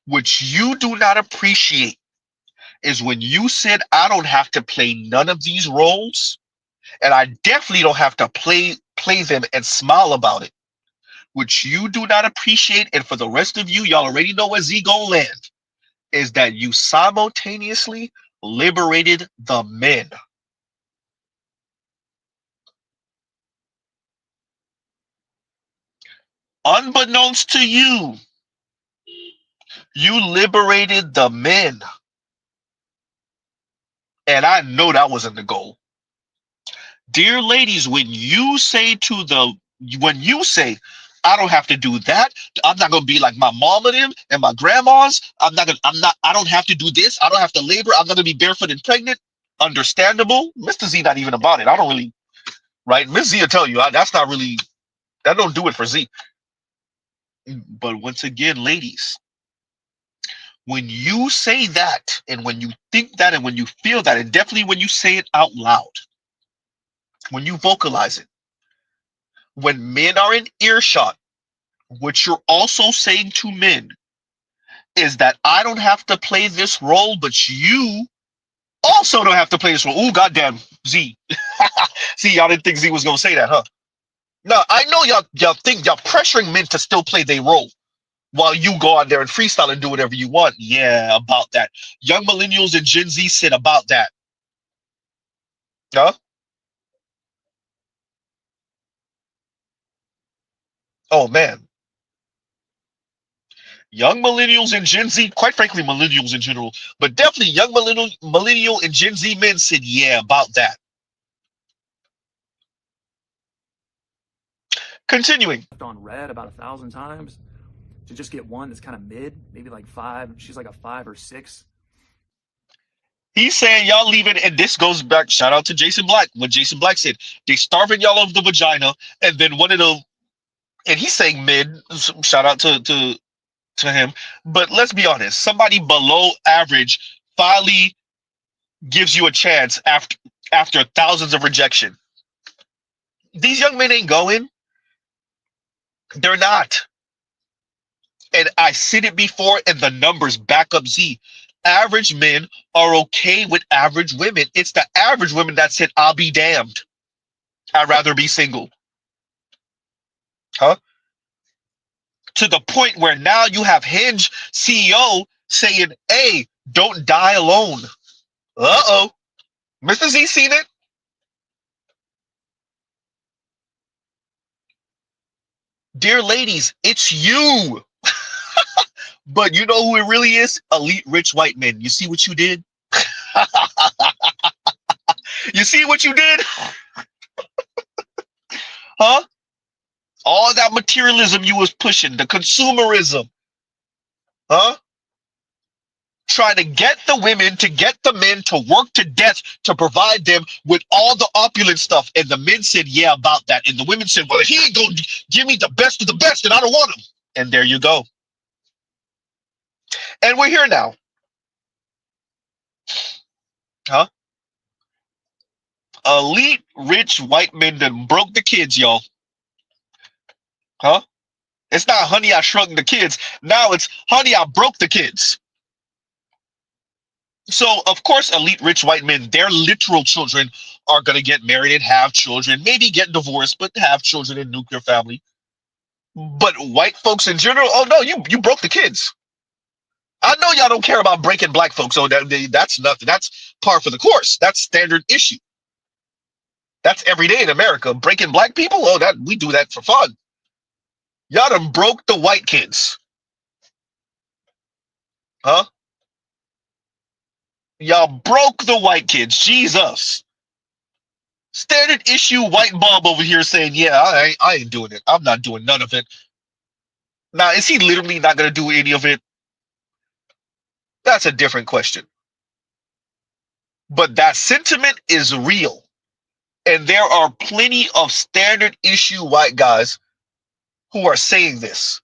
which you do not appreciate, is when you said, I don't have to play none of these roles, and I definitely don't have to play them and smile about it, which you do not appreciate. And for the rest of you, y'all already know where Z gonna land, is that you simultaneously liberated the men. Unbeknownst to you, you liberated the men. And I know that wasn't the goal. Dear ladies, when you say, I don't have to do that, I'm not gonna be like my mom and them and my grandmas. I don't have to do this, I don't have to labor, I'm gonna be barefoot and pregnant. Understandable. Mr. Z not even about it. I don't really, right? Miss Z will tell you that's not really, that don't do it for Z. But once again, ladies, when you say that and when you think that and when you feel that, and definitely when you say it out loud, when you vocalize it, when men are in earshot, what you're also saying to men is that I don't have to play this role, but you also don't have to play this role. Oh, goddamn, Z. See, y'all didn't think Z was going to say that, huh? No, I know y'all think y'all pressuring men to still play their role while you go out there and freestyle and do whatever you want. Yeah, about that. Young millennials and Gen Z said about that. Huh? Oh, man. Young millennials and Gen Z, quite frankly, millennials in general, but definitely young millennial and Gen Z men said, yeah, about that. Continuing. On red about 1,000 times to just get one that's kind of mid, maybe like 5. She's like a 5 or 6. He's saying y'all leaving, and this goes back, shout out to Jason Black, when Jason Black said, they starving y'all of the vagina, and then one of the, and he's saying mid, shout out to him, but let's be honest, somebody below average finally gives you a chance after thousands of rejection. These young men ain't going. They're not. And I said it before, and the numbers back up Z. Average men are okay with average women. It's the average women that said, I'll be damned. I'd rather be single. Huh? To the point where now you have Hinge CEO saying, hey, don't die alone. Uh-oh. Mr. Z seen it? Dear ladies, it's you. But you know who it really is? Elite rich white men. You see what you did? You see what you did? Huh? All that materialism you was pushing, the consumerism. Huh? trying to get the women to get the men to work to death to provide them with all the opulent stuff. And the men said, yeah, about that. And the women said, well, if he ain't going to give me the best of the best, then I don't want him. And there you go. And we're here now. Huh? Elite rich white men that broke the kids, y'all. Huh? It's not honey, I shrunk the kids. Now it's honey, I broke the kids. So, of course, elite rich white men, their literal children are going to get married and have children, maybe get divorced, but have children in nuclear family. But white folks in general, oh no, you broke the kids. I know y'all don't care about breaking black folks, so that's nothing. That's par for the course. That's standard issue. That's every day in America. Breaking black people, oh, that we do that for fun. Y'all done broke the white kids. Huh? Y'all broke the white kids. Jesus. Standard issue white Bob over here saying, yeah, I ain't doing it. I'm not doing none of it. Now, is he literally not going to do any of it? That's a different question. But that sentiment is real. And there are plenty of standard issue white guys who are saying this.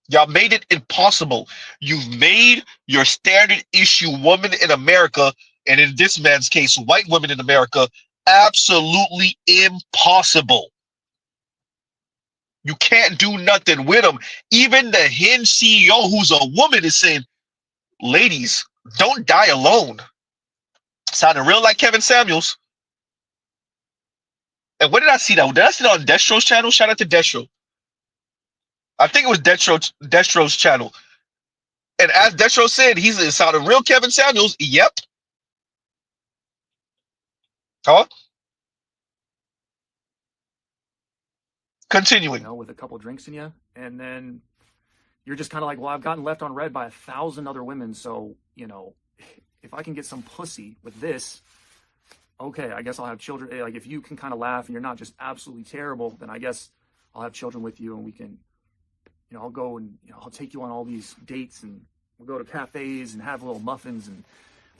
Y'all made it impossible. You've made your standard issue woman in America, and in this man's case, white women in America, absolutely impossible. You can't do nothing with them. Even the hen CEO, who's a woman, is saying, ladies, don't die alone. Sounding real like Kevin Samuels. And where did I see that? Did I see that on Destro's channel? Shout out to Destro. I think it was Destro's channel. And as Destro said, he's sounding real Kevin Samuels. Yep. Huh? Continuing. You know, with a couple drinks in you, and then you're just kind of like, well, I've gotten left on red by 1,000 other women, so, you know, if I can get some pussy with this, okay, I guess I'll have children. Like, if you can kind of laugh and you're not just absolutely terrible, then I guess I'll have children with you, and we can, you know, I'll go and, you know, I'll take you on all these dates, and we'll go to cafes and have little muffins and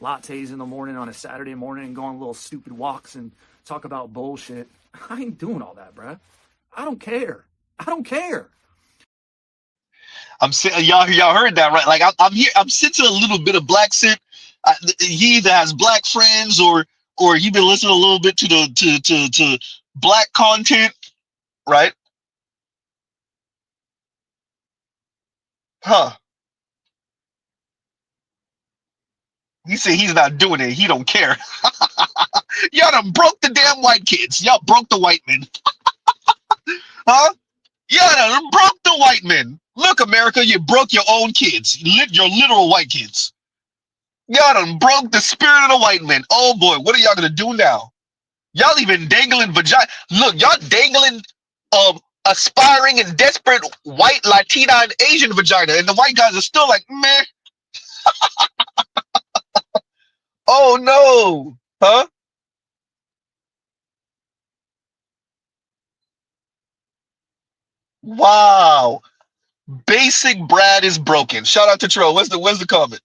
lattes in the morning on a Saturday morning and go on little stupid walks and talk about bullshit. I ain't doing all that, bruh. I don't care. I don't care. I'm saying, y'all heard that, right? Like, I'm here. I'm sensing a little bit of black scent. He either has black friends or he been listening a little bit to the black content, right? Huh? He said he's not doing it. He don't care. Y'all done broke the damn white kids. Y'all broke the white men. Huh? Y'all done broke the white men. Look, America, you broke your own kids. Your literal white kids. Y'all done broke the spirit of the white men. Oh boy, what are y'all gonna do now? Y'all even dangling vagina. Look, y'all dangling aspiring and desperate white, Latina, and Asian vagina, and the white guys are still like, meh. Oh no. Huh? Wow. Basic Brad is broken. Shout out to Trell. Where's the comment?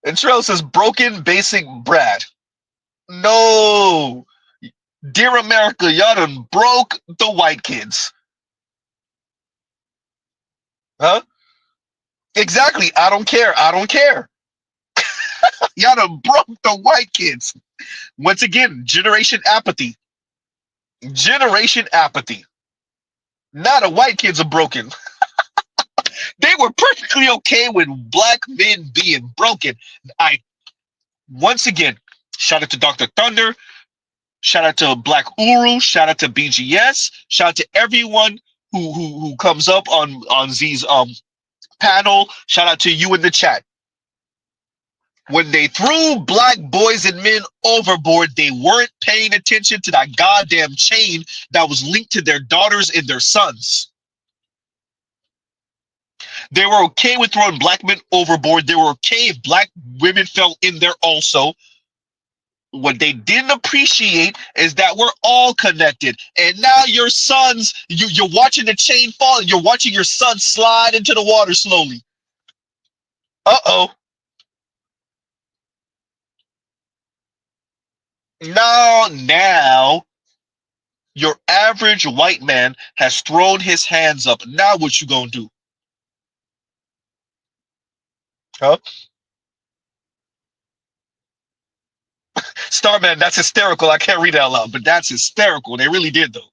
And Trell says broken basic Brad. No. Dear America, y'all done broke the white kids. Huh? Exactly. I don't care. I don't care. Y'all done broke the white kids. Once again, generation apathy. Generation apathy. Now the white kids are broken. They were perfectly okay with black men being broken. Once again, shout out to Dr. Thunder. Shout out to Black Uru. Shout out to BGS. Shout out to everyone who comes up on Z's panel. Shout out to you in the chat. When they threw black boys and men overboard, they weren't paying attention to that goddamn chain that was linked to their daughters and their sons. They were okay with throwing black men overboard. They were okay if black women fell in there also. What they didn't appreciate is that we're all connected. And now your sons, you're watching the chain fall, and you're watching your son slide into the water slowly. Uh-oh. Now, your average white man has thrown his hands up. Now, what you gonna do? Huh? Starman, that's hysterical. I can't read it out loud, but that's hysterical. They really did, though.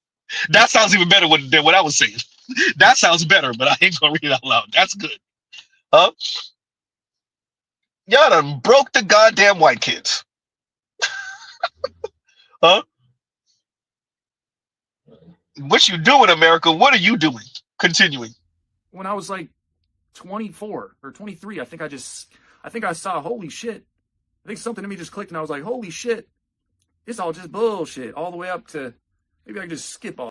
That sounds even better than what I was saying. That sounds better, but I ain't gonna read it out loud. That's good. Huh? Y'all done broke the goddamn white kids. Huh? What you doing, America? What are you doing? Continuing. When I was like 24 or 23, I think I saw, holy shit. I think something in me just clicked and I was like, holy shit. It's all just bullshit. All the way up to, maybe I can just skip all.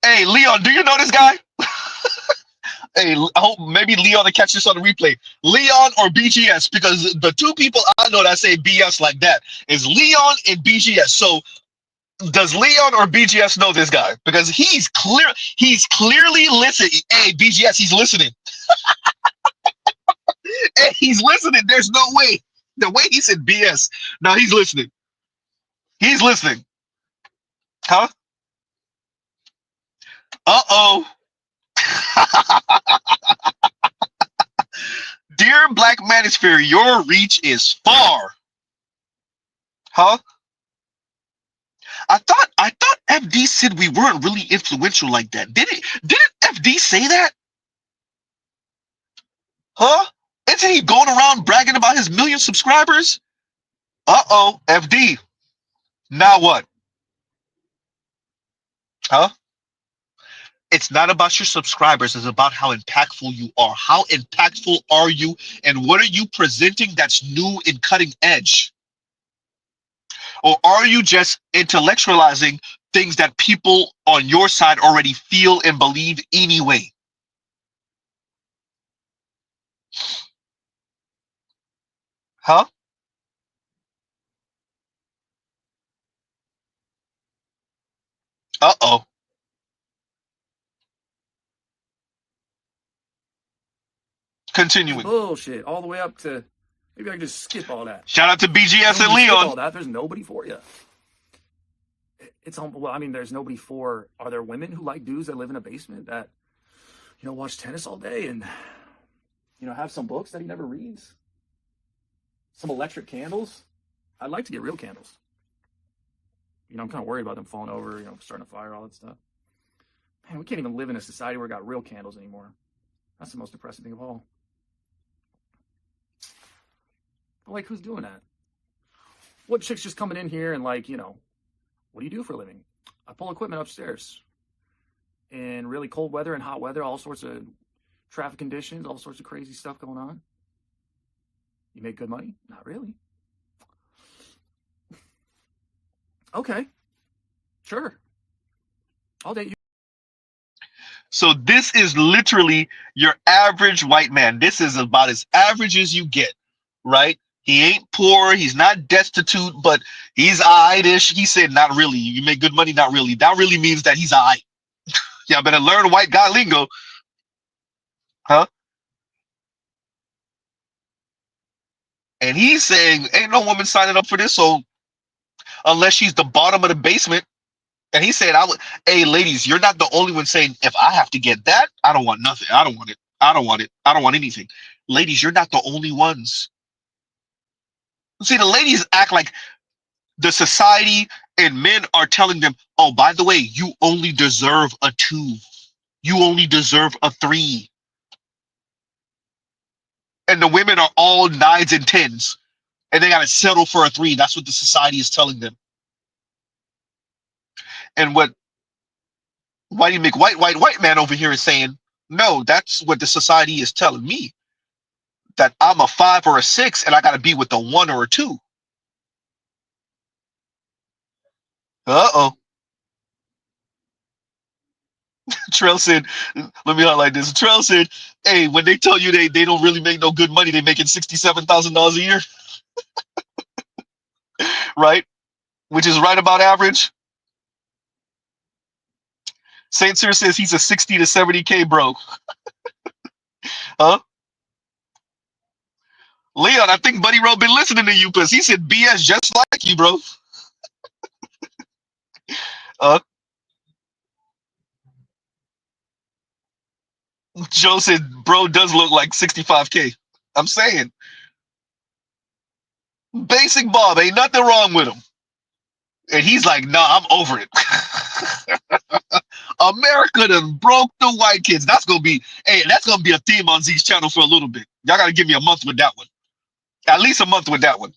Hey, Leon, do you know this guy? Hey, I hope maybe Leon will catch this on the replay. Leon or BGS, because the two people I know that say BS like that is Leon and BGS. So does Leon or BGS know this guy? Because he's clearly listening. Hey, BGS, he's listening. Hey, he's listening. There's no way. The way he said BS. Now he's listening. He's listening. Huh? Uh-oh. Dear Black Manosphere, your reach is far. Huh? I thought FD said we weren't really influential like that. Didn't FD say that? Huh? Isn't he going around bragging about his million subscribers? Uh-oh, FD. Now what? Huh? It's not about your subscribers. It's about how impactful you are. How impactful are you? And what are you presenting that's new and cutting edge? Or are you just intellectualizing things that people on your side already feel and believe anyway? Huh? Uh-oh. Continuing. Bullshit. All the way up to, maybe I can just skip all that. Shout out to BGS and Skip all Leon. that. There's nobody for you. Well, I mean, there's nobody for, are there women who like dudes that live in a basement that, watch tennis all day and, have some books that he never reads? Some electric candles? I'd like to get real candles. I'm kind of worried about them falling over, starting a fire, all that stuff. Man, we can't even live in a society where we got real candles anymore. That's the most depressing thing of all. But, like, who's doing that? What chick's just coming in here and, like, what do you do for a living? I pull equipment upstairs. In really cold weather and hot weather, all sorts of traffic conditions, all sorts of crazy stuff going on. You make good money? Not really. Okay. Sure. I'll date you. So this is literally your average white man. This is about as average as you get, right? He ain't poor. He's not destitute, but he's all-right-ish. He said, not really. You make good money? Not really. That really means that he's all right. Y'all better learn white guy lingo. Huh? And he's saying, ain't no woman signing up for this, so unless she's the bottom of the basement. And he said, hey, ladies, you're not the only one saying, if I have to get that, I don't want nothing. I don't want it. I don't want it. I don't want anything. Ladies, you're not the only ones. See, the ladies act like the society and men are telling them, oh, by the way, you only deserve a 2. You only deserve a 3. And the women are all 9s and 10s. And they got to settle for a 3. That's what the society is telling them. And what Whitey McWhite man over here is saying, no, that's what the society is telling me. That I'm a 5 or a 6 and I got to be with a 1 or a 2. Uh-oh. Trell said, let me highlight this. Trell said, hey, when they tell you they don't really make no good money, they making $67,000 a year. Right? Which is right about average. Saint Cyr says he's a 60 to 70K bro. Huh? Leon, I think Buddy Rowe been listening to you because he said BS just like you, bro. Uh, Joe said, bro does look like 65K. I'm saying, basic Bob, ain't nothing wrong with him. And he's like, nah, I'm over it. America done broke the white kids. That's gonna be a theme on Z's channel for a little bit. Y'all gotta give me a month with that one. At least a month with that one.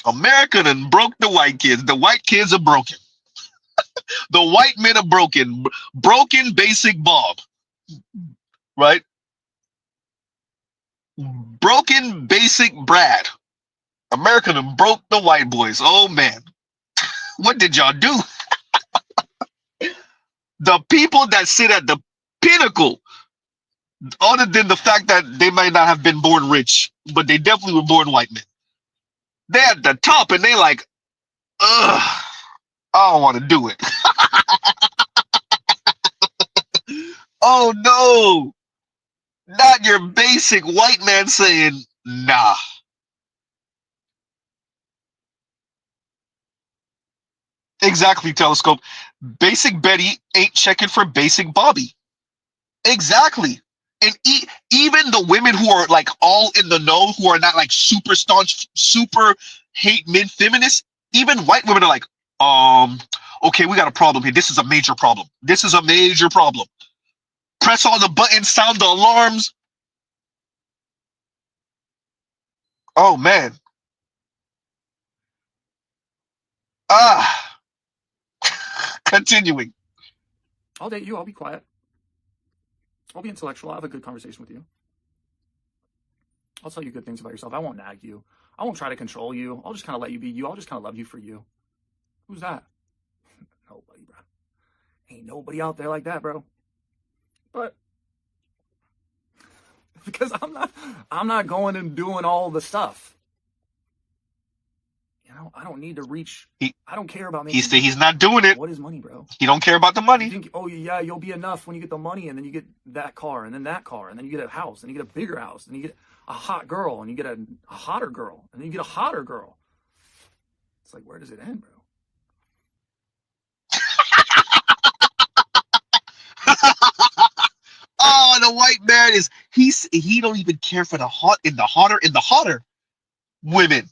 America done broke the white kids. The white kids are broken. The white men are broken. Broken basic Bob. Right? Broken basic Brad. America done broke the white boys. Oh man. What did y'all do? The people that sit at the pinnacle, other than the fact that they might not have been born rich, but they definitely were born white men. They're at the top and they like, ugh, I don't want to do it. Oh no, not your basic white man saying, nah. Exactly, Telescope. Basic Betty ain't checking for basic Bobby. Exactly. And even the women who are like all in the know, who are not like super staunch, super hate men feminists, even white women are like, okay, we got a problem here. This is a major problem. This is a major problem. Press all the buttons, sound the alarms. Oh man. Ah, continuing. I'll date you. I'll be quiet. I'll be intellectual. I'll have a good conversation with you. I'll tell you good things about yourself. I won't nag you. I won't try to control you. I'll just kind of let you be you. I'll just kind of love you for you. Who's that? Nobody, bro. Ain't nobody out there like that, bro. But because I'm not going and doing all the stuff. You know, I don't need to reach. I don't care about making. He's not doing it. What is money, bro? He don't care about the money. You think, oh yeah, you'll be enough when you get the money, and then you get that car, and then that car, and then you get a house, and you get a bigger house, and you get a hot girl, and you get a hotter girl, and then you get a hotter girl. It's like, where does it end, bro? Oh, the white man he don't even care for the hotter women.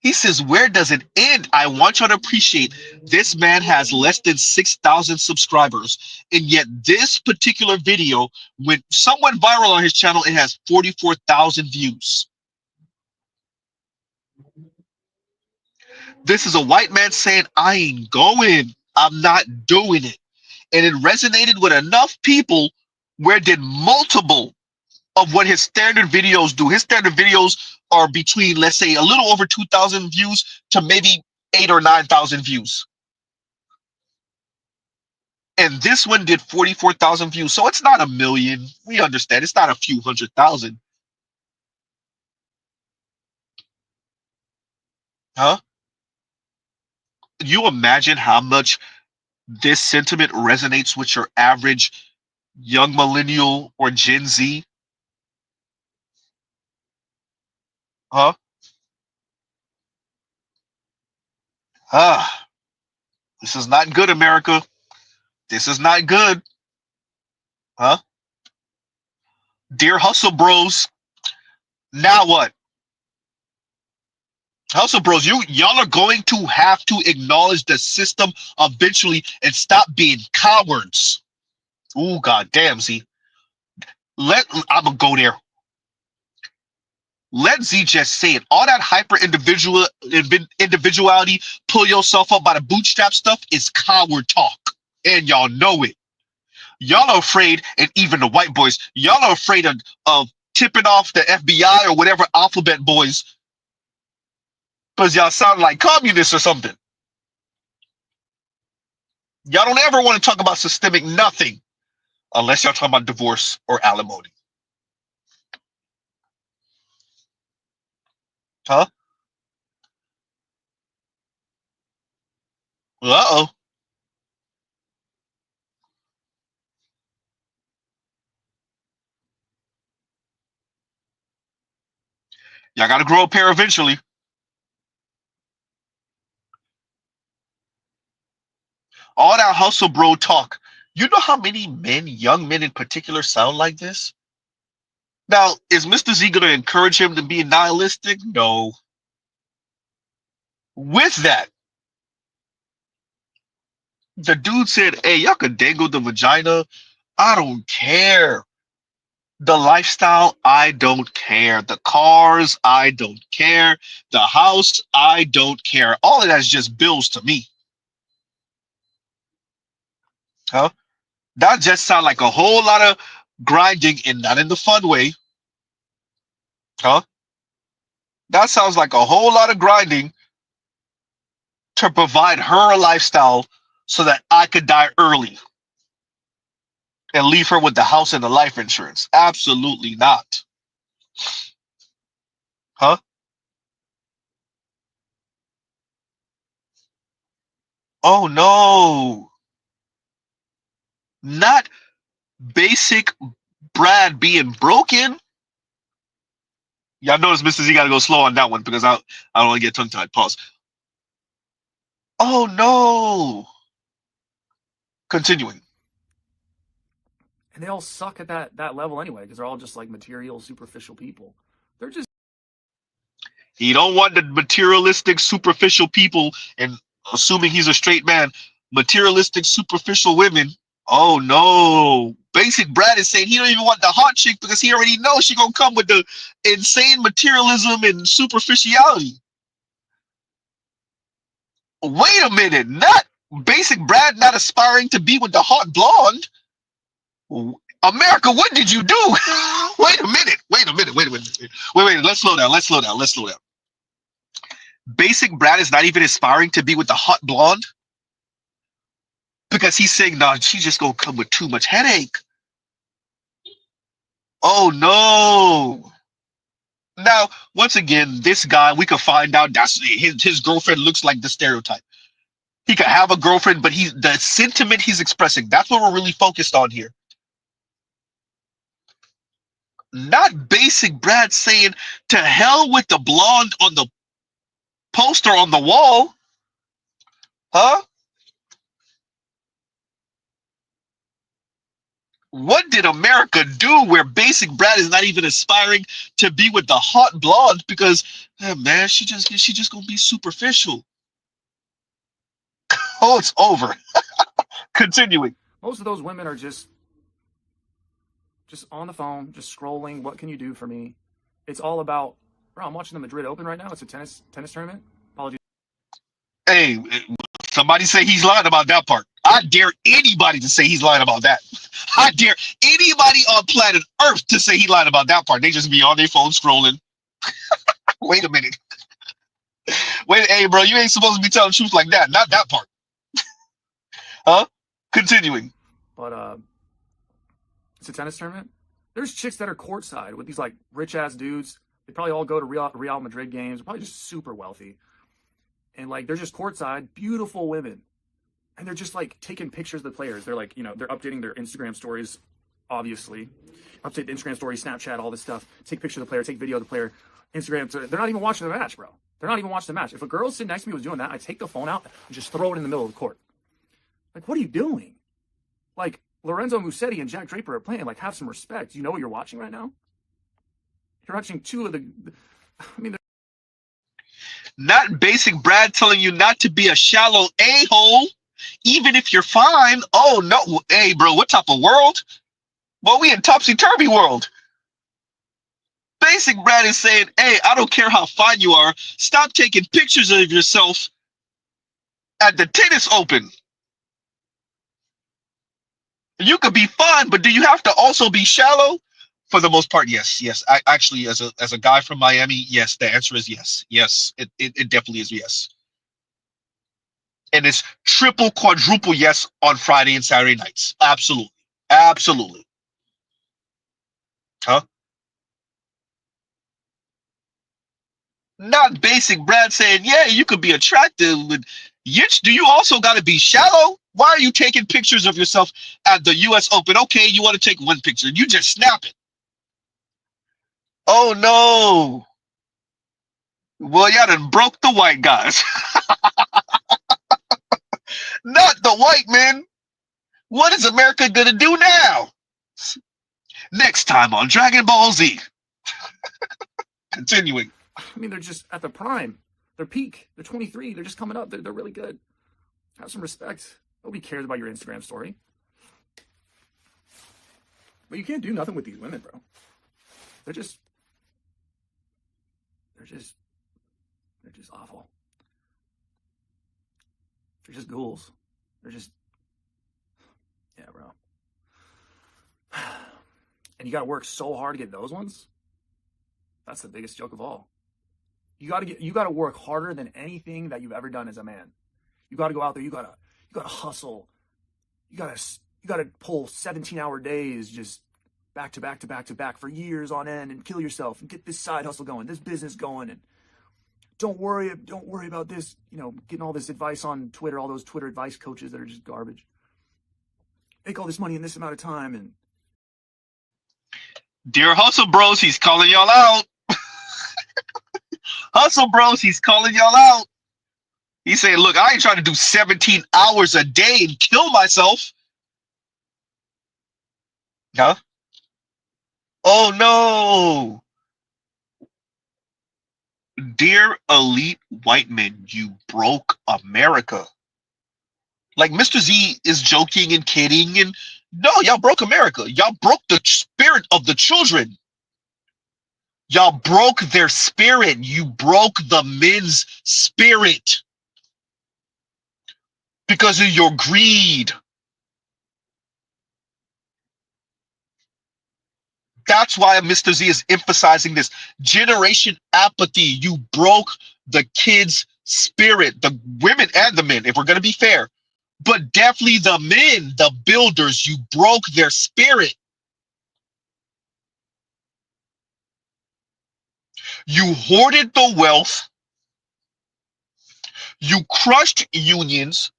He says, where does it end? I want you to appreciate this man has less than 6,000 subscribers. And yet this particular video went somewhat viral on his channel. It has 44,000 views. This is a white man saying, I ain't going. I'm not doing it. And it resonated with enough people where it did multiple of what his standard videos do. His standard videos are between, let's say, a little over 2,000 views to maybe 8,000 or 9,000 views. And this one did 44,000 views. So it's not a million. We understand. It's not a few 100,000. Huh? You imagine how much this sentiment resonates with your average young millennial or Gen Z? Huh? Ah, this is not good, America. This is not good. Huh? Dear Hustle Bros, now what? Hustle Bros, y'all are going to have to acknowledge the system eventually and stop being cowards. Ooh, goddamn, Z. I'm gonna go there. Let Z just say it. All that individuality, pull yourself up by the bootstrap stuff is coward talk, and y'all know it. Y'all are afraid, and even the white boys, y'all are afraid of tipping off the FBI or whatever alphabet boys because y'all sound like communists or something. Y'all don't ever want to talk about systemic nothing unless y'all talking about divorce or alimony. Huh? Uh-oh. Y'all got to grow a pair eventually. All that hustle bro talk. You know how many men, young men in particular, sound like this? Now, is Mr. Z going to encourage him to be nihilistic? No. With that, the dude said, hey, y'all could dangle the vagina. I don't care. The lifestyle, I don't care. The cars, I don't care. The house, I don't care. All of that is just bills to me. Huh? That just sounds like a whole lot of grinding and not in the fun way. Huh? That sounds like a whole lot of grinding to provide her a lifestyle so that I could die early and leave her with the house and the life insurance. Absolutely not. Huh? Oh no. Not basic Brad being broken. Y'all notice Mr. Z got to go slow on that one because I don't want to get tongue tied. Pause. Oh no. Continuing. And they all suck at that level anyway, because they're all just like material, superficial people. They're just. He don't want the materialistic, superficial people, and assuming he's a straight man, materialistic, superficial women. Oh no. Basic Brad is saying he don't even want the hot chick because he already knows she gonna come with the insane materialism and superficiality. Wait a minute, not Basic Brad not aspiring to be with the hot blonde. America, what did you do? Wait a minute. Wait, let's slow down. Basic Brad is not even aspiring to be with the hot blonde because he's saying, no, she's just gonna come with too much headache. Oh no. Now, once again, this guy, we could find out that's his girlfriend looks like the stereotype. He could have a girlfriend, but the sentiment he's expressing, that's what we're really focused on here. Not Basic Brad saying, to hell with the blonde on the poster on the wall. Huh? What did America do where Basic Brad is not even aspiring to be with the hot blonde because, man, she just gonna be superficial. Oh, it's over. Continuing. Most of those women are just on the phone, just scrolling. What can you do for me? It's all about, bro, I'm watching the Madrid Open right now. It's a tennis tournament. Apologies. Hey, somebody say he's lying about that part. I dare anybody to say he's lying about that. I dare anybody on planet Earth to say he lied about that part. They just be on their phone scrolling. Wait a minute. Wait, hey, bro, you ain't supposed to be telling the truth like that. Not that part. Huh? Continuing. But it's a tennis tournament. There's chicks that are courtside with these like rich ass dudes. They probably all go to Real Madrid games. They're probably just super wealthy. And like they're just courtside, beautiful women. And they're just like taking pictures of the players. They're like, they're updating their Instagram stories, obviously. Update the Instagram story, Snapchat, all this stuff. Take picture of the player, take video of the player. Instagram. They're not even watching the match, bro. They're not even watching the match. If a girl sitting next to me was doing that, I'd take the phone out and just throw it in the middle of the court. Like, what are you doing? Like, Lorenzo Musetti and Jack Draper are playing. Like, have some respect. You know what you're watching right now? You're watching two of the... I mean, not Basic Brad telling you not to be a shallow a-hole, even if you're fine. Oh, no. Hey, bro, what type of world? Well, we in topsy-turvy world. Basic Brad is saying, hey, I don't care how fine you are. Stop taking pictures of yourself at the tennis open. You could be fun, but do you have to also be shallow? For the most part, yes. I actually, as a guy from Miami, yes, the answer is yes. Yes, it definitely is yes. And it's triple, quadruple yes on Friday and Saturday nights. Absolutely. Absolutely. Huh? Not Basic Brad saying, yeah, you could be attractive, but do you also got to be shallow? Why are you taking pictures of yourself at the U.S. Open? Okay, you want to take one picture. You just snap it. Oh, no. Well, y'all done broke the white guys. Not the white men. What is America gonna do now? Next time on Dragon Ball Z. Continuing. I mean, they're just at the prime. They're peak. They're 23. They're just coming up. They're really good. Have some respect. Nobody cares about your Instagram story. But you can't do nothing with these women, bro. They're just awful. They're just ghouls. They're just, yeah, bro. And you got to work so hard to get those ones. That's the biggest joke of all. You got to work harder than anything that you've ever done as a man. You got to go out there. You got to hustle. You got to pull 17-hour days just back to back to back to back for years on end and kill yourself and get this side hustle going, this business going, and don't worry about this, getting all this advice on Twitter, all those Twitter advice coaches that are just garbage. Make all this money in this amount of time. And dear Hustle Bros, he's calling y'all out. Hustle Bros, he's calling y'all out. He's saying, look, I ain't trying to do 17 hours a day and kill myself. Huh? Oh no. Dear elite white men, you broke America. Like Mr. Z is joking and kidding, and no, y'all broke America. Y'all broke the spirit of the children. Y'all broke their spirit. You broke the men's spirit because of your greed. That's why Mr. Z is emphasizing this. Generation apathy. You broke the kids' spirit, the women and the men, if we're going to be fair. But definitely the men, the builders, you broke their spirit. You hoarded the wealth. You crushed unions.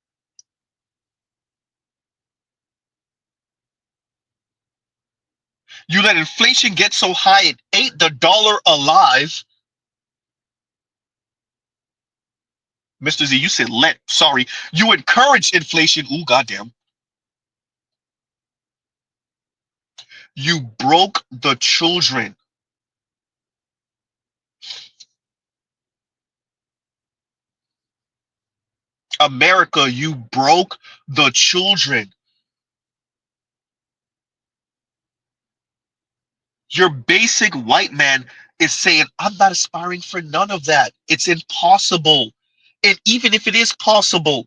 You let inflation get so high it ate the dollar alive. Mr. Z, you said let. Sorry. You encouraged inflation. Ooh, goddamn. You broke the children. America, you broke the children. Your basic white man is saying, I'm not aspiring for none of that. It's impossible. And even if it is possible,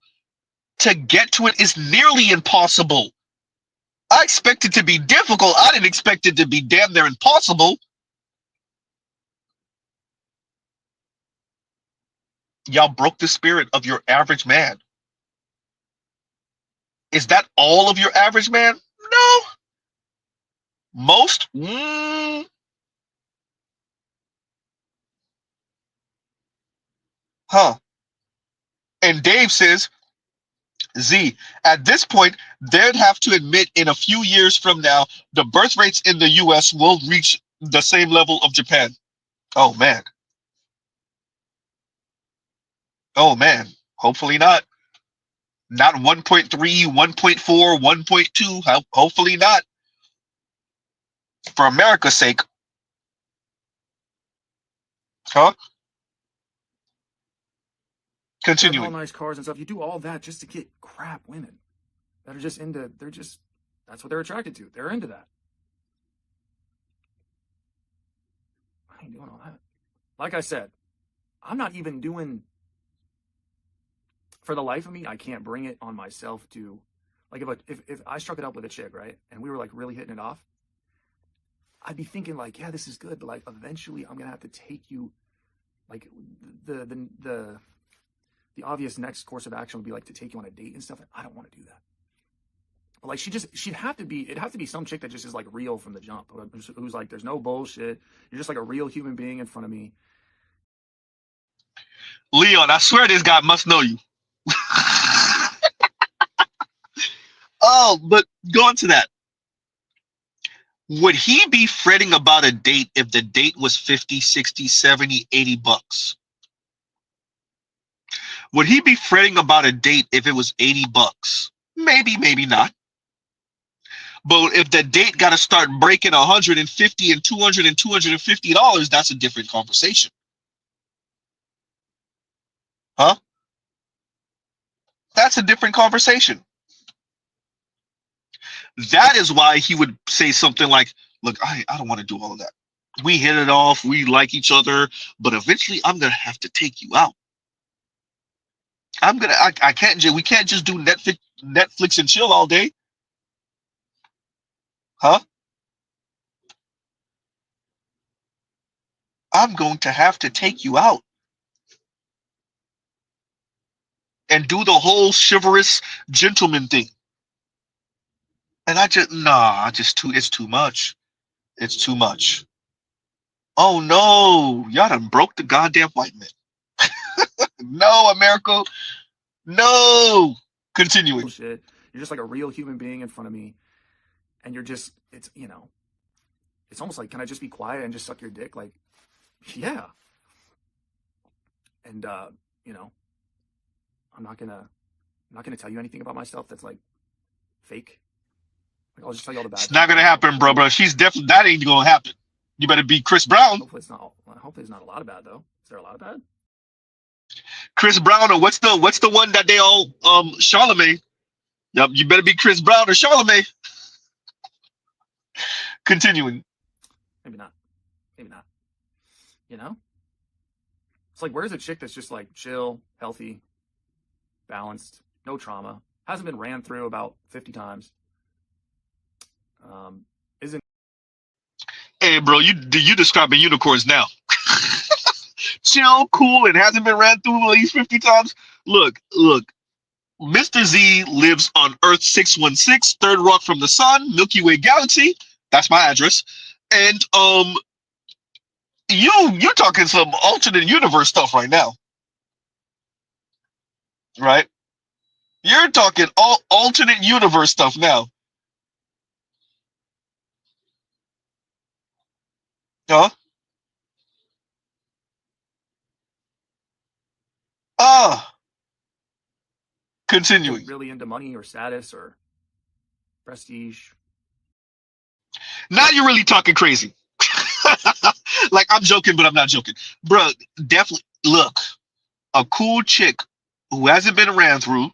to get to it is nearly impossible. I expect it to be difficult. I didn't expect it to be damn near impossible. Y'all broke the spirit of your average man. Is that all of your average man? No. Most? Huh. And Dave says, Z, at this point, they'd have to admit in a few years from now, the birth rates in the US will reach the same level of Japan. Oh, man. Oh, man. Hopefully not. Not 1.3, 1.4, 1.2. Hopefully not. For America's sake. Huh? Continuing. All nice cars and stuff. You do all that just to get crap women that are just into, that's what they're attracted to. They're into that. I ain't doing all that. Like I said, I'm not even doing, for the life of me, I can't bring it on myself to, like if I struck it up with a chick, right, and we were like really hitting it off, I'd be thinking like, yeah, this is good, but like eventually I'm gonna have to take you, like the obvious next course of action would be like to take you on a date and stuff. And I don't want to do that. But like it'd have to be some chick that just is like real from the jump, who's like, there's no bullshit. You're just like a real human being in front of me. Leon, I swear this guy must know you. Oh, but going to that. Would he be fretting about a date if the date was 50, 60, 70, 80 bucks? Would he be fretting about a date if it was $80? Maybe, maybe not. But if the date got to start breaking 150 and 200 and $250, that's a different conversation. Huh? That's a different conversation. That is why he would say something like, look, I don't want to do all of that. We hit it off. We like each other. But eventually, I'm going to have to take you out. I can't, we can't just do Netflix and chill all day. Huh? I'm going to have to take you out. And do the whole chivalrous gentleman thing. And it's too much. It's too much. Oh no, y'all done broke the goddamn white man. No, America. No. Continuing. Bullshit. You're just like a real human being in front of me. And you're just, it's almost like, can I just be quiet and just suck your dick? Like, yeah. And, I'm not gonna tell you anything about myself that's like fake. Like, I'll just tell you all the bad. It's not gonna happen, bro. She's definitely, that ain't gonna happen. You better be Chris Brown. Hopefully it's not a lot of bad though. Is there a lot of bad? Chris Brown, or what's the one that they all Charlemagne? Yep, you better be Chris Brown or Charlemagne. Continuing. Maybe not. It's like, where's a chick that's just like chill, healthy, balanced, no trauma, hasn't been ran through about 50 times. Isn't. Hey, bro, you describing unicorns now. Chill, cool, and hasn't been ran through at least 50 times. Look. Mr. Z lives on Earth 616, third rock from the sun, Milky Way galaxy. That's my address. And you're talking some alternate universe stuff right now. Right? You're talking alternate universe stuff now. Huh? Continuing. Really into money or status or prestige. Now you're really talking crazy. Like, I'm joking, but I'm not joking. Bro, definitely, look, a cool chick who hasn't been ran through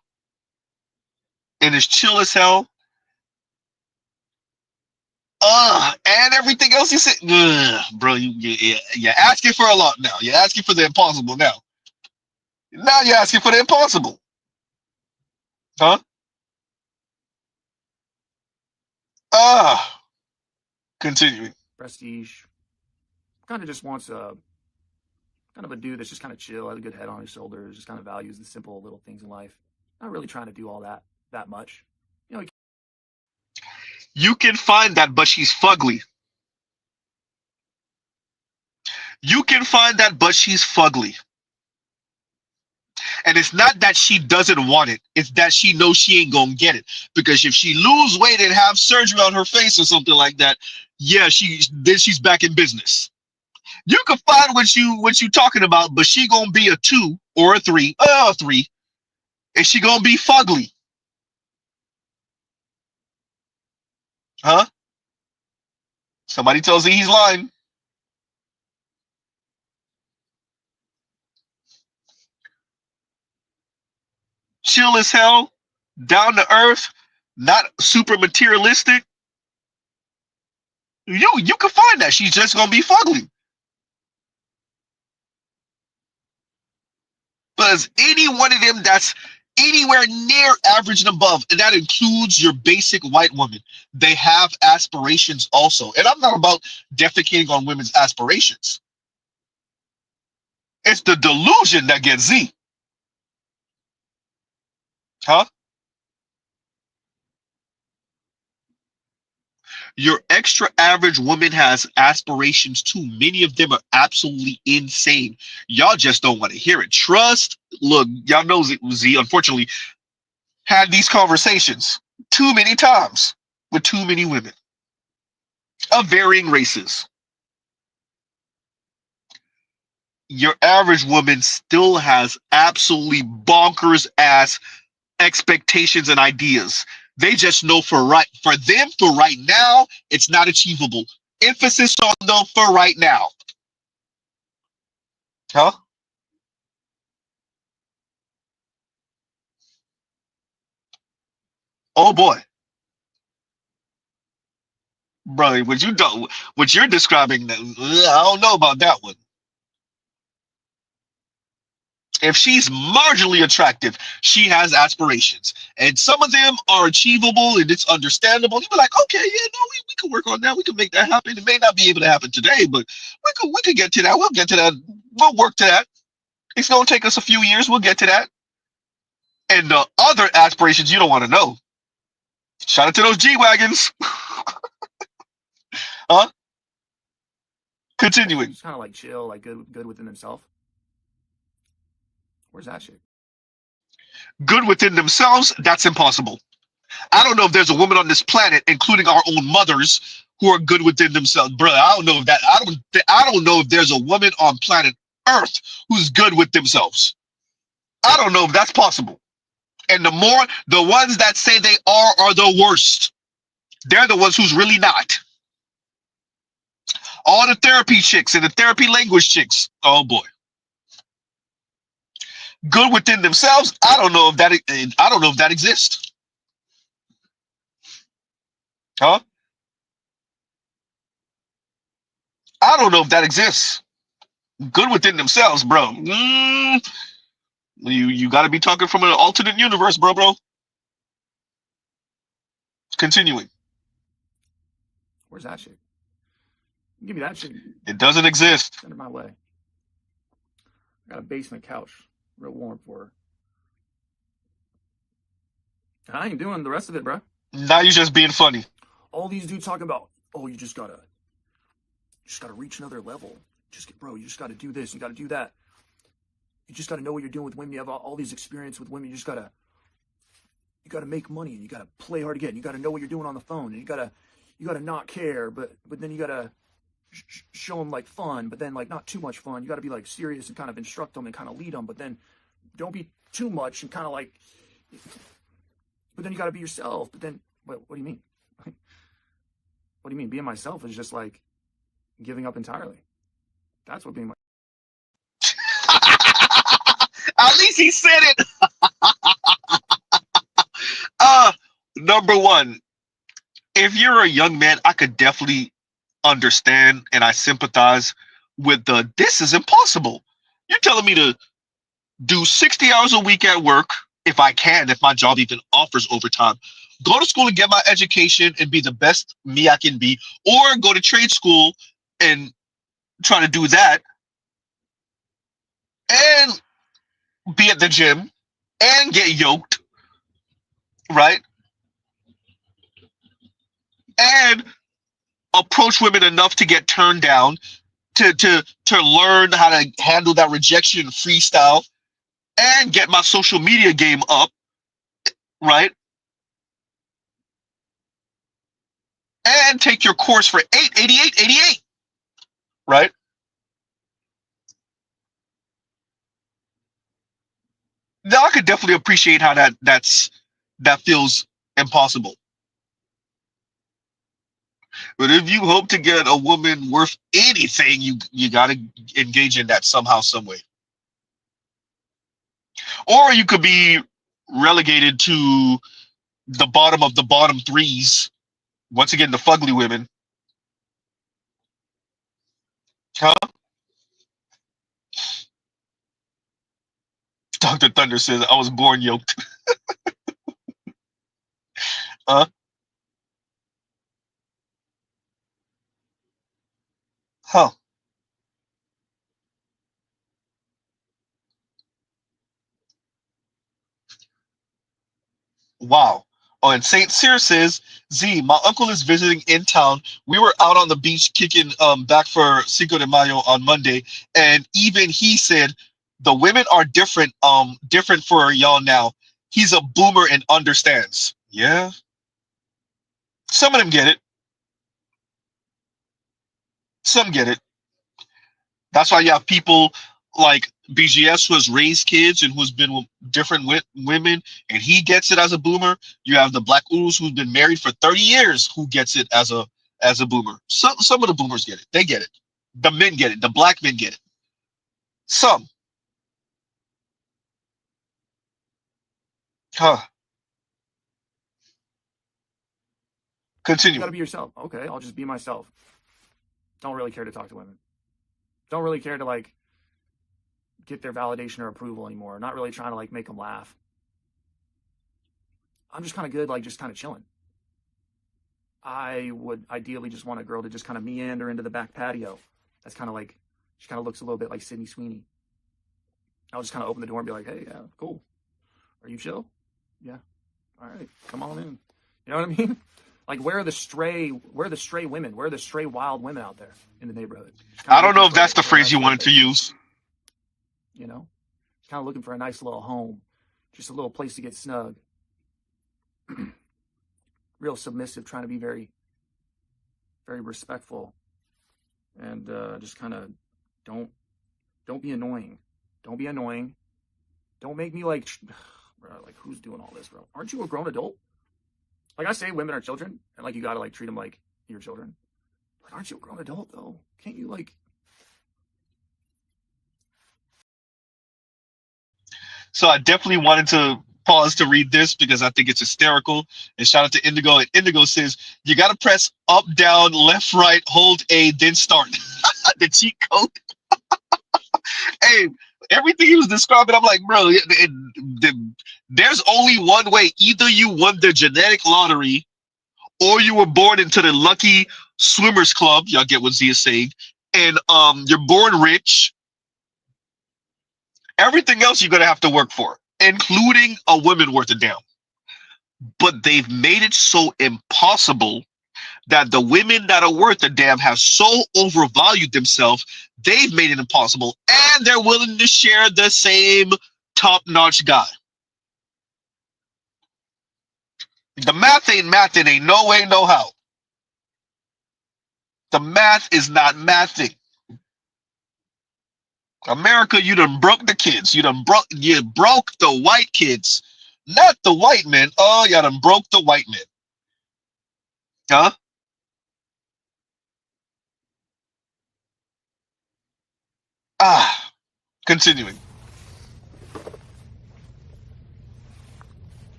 and is chill as hell. And everything else you said, bro, you're asking for a lot now. You're asking for the impossible now. Now you're asking for the impossible. Huh? Continuing. Prestige. Kind of just wants a dude that's just kind of chill, has a good head on his shoulders, just kind of values the simple little things in life. Not really trying to do all that much. You can find that, but she's fugly. You can find that, but she's fugly. And it's not that she doesn't want it. It's that she knows she ain't gonna get it. Because if she lose weight and have surgery on her face or something like that, yeah, she's back in business. You can find what you talking about, but she gonna be a 2 or a 3, a 3, and she gonna be fugly. Huh? Somebody tells me he's lying. Chill as hell, down to earth, not super materialistic. You can find that. She's just gonna be fugly. Because any one of them that's anywhere near average and above, and that includes your basic white woman, they have aspirations also. And I'm not about defecating on women's aspirations. It's the delusion that gets Z. Huh? Your extra average woman has aspirations too. Many of them are absolutely insane. Y'all just don't want to hear it. Trust, look, y'all know Z, unfortunately, had these conversations too many times with too many women of varying races. your average woman still has absolutely bonkers ass expectations and ideas. They just know for them for right now, it's not achievable. Emphasis on the for right now. Huh? Oh boy. Brother, what you're describing, I don't know about that one. If she's marginally attractive, she has aspirations. And some of them are achievable and it's understandable. You'd be like, okay, yeah, no, we can work on that. We can make that happen. It may not be able to happen today, but we could get to that. We'll get to that. We'll work to that. It's gonna take us a few years. We'll get to that. And the other aspirations you don't want to know. Shout out to those G Wagons. Huh? Continuing. Just kind of like chill, like good within himself. Where's that shit? Good within themselves, that's impossible. I don't know if there's a woman on this planet, including our own mothers, who are good within themselves, bro. I don't know if that. I don't know if there's a woman on planet Earth who's good with themselves. I don't know if that's possible. And the ones that say they are the worst. They're the ones who's really not. All the therapy chicks and the therapy language chicks. Oh boy. Good within themselves. I don't know if that exists. Huh? I don't know if that exists. Good within themselves, bro. You got to be talking from an alternate universe, bro. Continuing. Where's that shit? Give me that shit. It doesn't exist. Send her my way. I got a basement couch, real warm for her. I ain't doing the rest of it, bro. Now you're just being funny. All these dudes talking about, oh, you just gotta reach another level. You just gotta do this, you gotta do that. You just gotta know what you're doing with women. You have all these experience with women. You gotta make money, and you gotta play hard to get. And you gotta know what you're doing on the phone, and you gotta not care, but then you gotta show them like fun, but then like not too much fun. You gotta be like serious and kind of instruct them and kind of lead them, but then don't be too much and kind of like. But then you gotta be yourself. But then what do you mean? What do you mean? Being myself is just like giving up entirely. That's what being my. At least he said it. Number one, if you're a young man, I could definitely understand and I sympathize with this is impossible. You're telling me to do 60 hours a week at work, if I can, if my job even offers overtime, go to school and get my education and be the best me I can be, or go to trade school and try to do that and be at the gym and get yoked, right? And approach women enough to get turned down, to learn how to handle that rejection freestyle, and get my social media game up, right? And take your course for 88, right? Now I could definitely appreciate how that feels impossible. But if you hope to get a woman worth anything, you got to engage in that somehow, some way. Or you could be relegated to the bottom of the bottom threes. Once again, the fugly women. Huh? Dr. Thunder says, I was born yoked. Huh? Huh. Wow. Oh, and St. Cyr says, Z, my uncle is visiting in town. We were out on the beach kicking back for Cinco de Mayo on Monday, and even he said the women are different for y'all now. He's a boomer and understands. Yeah. Some of them get it. Some get it. That's why you have people like BGS, who has raised kids and who's been with different women, and he gets it as a boomer. You have the Black Urus who's been married for 30 years who gets it as a boomer. Some of the boomers get it. They get it. The men get it. The black men get it. Some. Huh. You Continue. gotta be yourself. Okay, I'll just be myself. Don't really care to talk to women. Don't really care to like get their validation or approval anymore. Not really trying to like make them laugh. I'm just kind of good, like just kind of chilling. I would ideally just want a girl to just kind of meander into the back patio. That's kind of like, she kind of looks a little bit like Sydney Sweeney. I'll just kind of open the door and be like, hey, yeah, cool. Are you chill? Yeah. All right, come on in. You know what I mean? Like, where are the stray women? Where are the stray wild women out there in the neighborhood? I don't know if that's the phrase you wanted to use. You know, kind of looking for a nice little home, just a little place to get snug. Real submissive, trying to be very, very respectful, and just kind of don't be annoying. Don't be annoying. Don't make me like, bro, like who's doing all this, bro? Aren't you a grown adult? Like I say, women are children, and like you gotta like treat them like your children. Like, aren't you a grown adult though? Can't you like? So I definitely wanted to pause to read this because I think it's hysterical. And shout out to Indigo. And Indigo says, you got to press up, down, left, right, hold A, then start. The cheat code. Hey, everything he was describing, I'm like, bro, there's only one way. Either you won the genetic lottery or you were born into the lucky swimmers club. Y'all get what Z is saying. And you're born rich. Everything else you're going to have to work for, including a woman worth a damn. But they've made it so impossible that the women that are worth a damn have so overvalued themselves, they've made it impossible. And they're willing to share the same top-notch guy. The math ain't mathing, ain't no way, no how. The math is not mathing. America, you done broke the kids. You broke the white kids, not the white men. Oh, you done broke the white men. Huh? Continuing.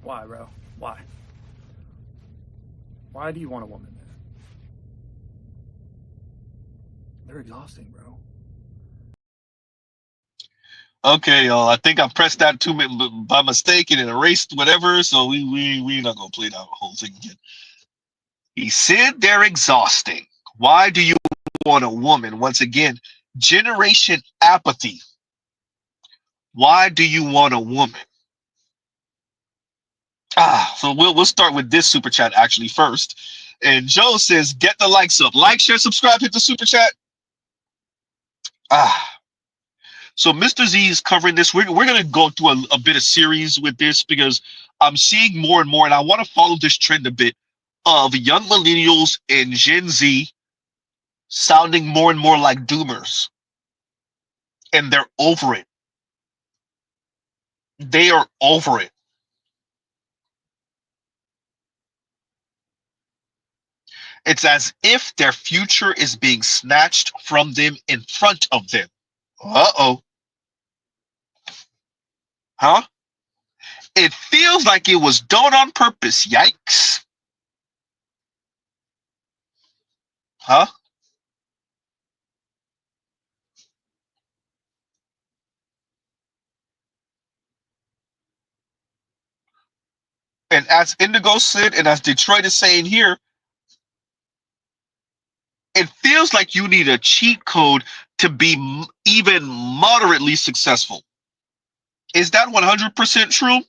Why, bro? Why? Why do you want a woman, man? They're exhausting, bro. Okay, y'all. I think I pressed that by mistake and it erased whatever. So we not gonna play that whole thing again. He said they're exhausting. Why do you want a woman? Once again, generation apathy. Why do you want a woman? So we'll start with this super chat actually first. And Joe says, get the likes up. Like, share, subscribe, hit the super chat. So Mr. Z is covering this. We're going to go through a bit of series with this because I'm seeing more and more, and I want to follow this trend a bit of young millennials and Gen Z sounding more and more like doomers. And they're over it. They are over it. It's as if their future is being snatched from them in front of them. Uh-oh. Huh? It feels like it was done on purpose. Yikes. Huh? And as Indigo said, and as Detroit is saying here, it feels like you need a cheat code to be even moderately successful. Is that 100% true?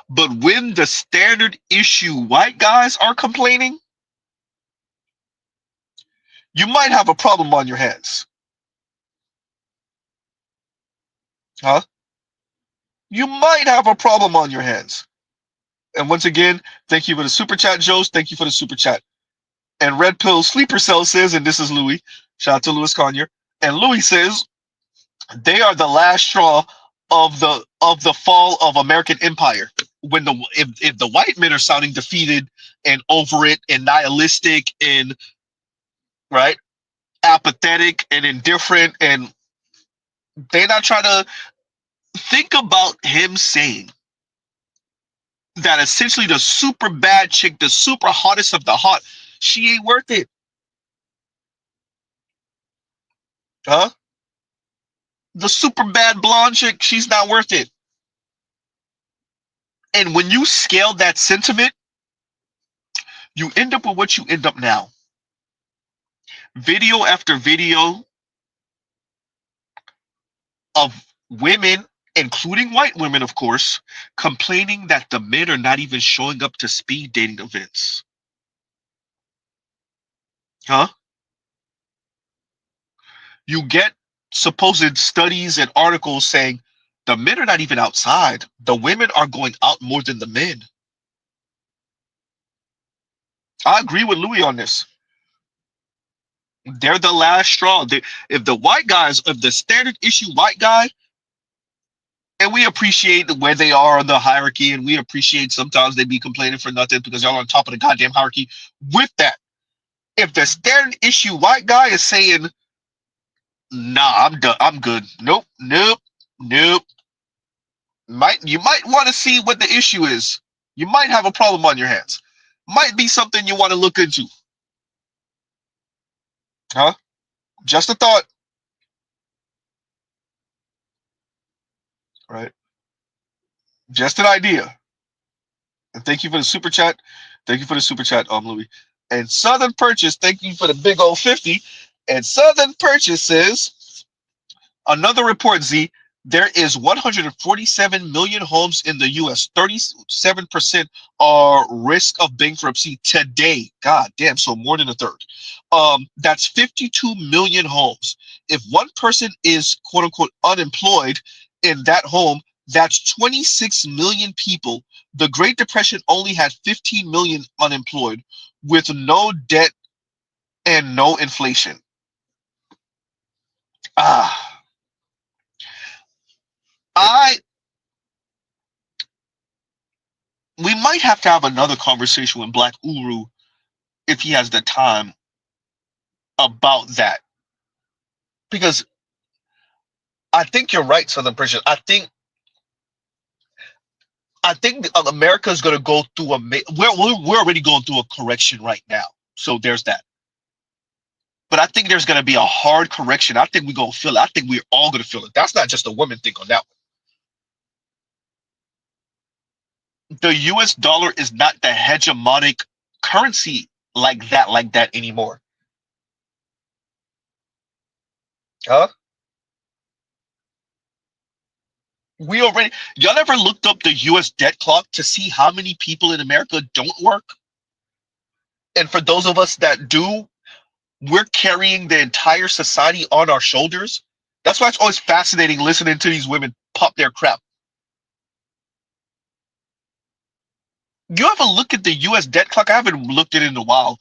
But when the standard issue white guys are complaining, you might have a problem on your hands. Huh? You might have a problem on your hands. And once again, thank you for the super chat, Joes. Thank you for the super chat. And Red Pill Sleeper Cell says, and this is Louis, shout out to Louis Conyer, and Louis says they are the last straw of the fall of American empire. When the if the white men are sounding defeated and over it and nihilistic and right apathetic and indifferent, and they're not trying to think about him saying that essentially the super bad chick, the super hottest of the hot, she ain't worth it. Huh? The super bad blonde chick, she's not worth it. And when you scale that sentiment, you end up with what you end up now. Video after video of women, including white women, of course, complaining that the men are not even showing up to speed dating events. Huh? You get supposed studies and articles saying the men are not even outside. The women are going out more than the men. I agree with Louis on this. They're the last straw. If the white guys, if the standard issue white guy, and we appreciate where they are on the hierarchy, and we appreciate sometimes they be complaining for nothing because y'all on top of the goddamn hierarchy. With that, if the standard issue white guy is saying, "Nah, I'm done. I'm good. Nope, nope, nope." You might want to see what the issue is. You might have a problem on your hands. Might be something you want to look into. Huh? Just a thought. Right? Just an idea. And thank you for the super chat. Thank you for the super chat, Louis. And Southern Purchase, thank you for the big old 50. And Southern Purchase says, another report, Z, there is 147 million homes in the U.S. 37% are risk of bankruptcy today. God damn, so more than a third. That's 52 million homes. If one person is quote unquote unemployed in that home, that's 26 million people. The Great Depression only had 15 million unemployed with no debt and no inflation. Ah, I we might have to have another conversation with Black Uru if he has the time about that, because I think you're right, Southern Pressure. I think America is going to go through we're already going through a correction right now. So there's that. But I think there's going to be a hard correction. I think we're going to feel it. I think we're all going to feel it. That's not just a woman thing on that one. The US dollar is not the hegemonic currency like that anymore. Huh? Y'all ever looked up the US debt clock to see how many people in America don't work? And for those of us that do, we're carrying the entire society on our shoulders. That's why it's always fascinating listening to these women pop their crap. You ever look at the US debt clock? I haven't looked at it in a while.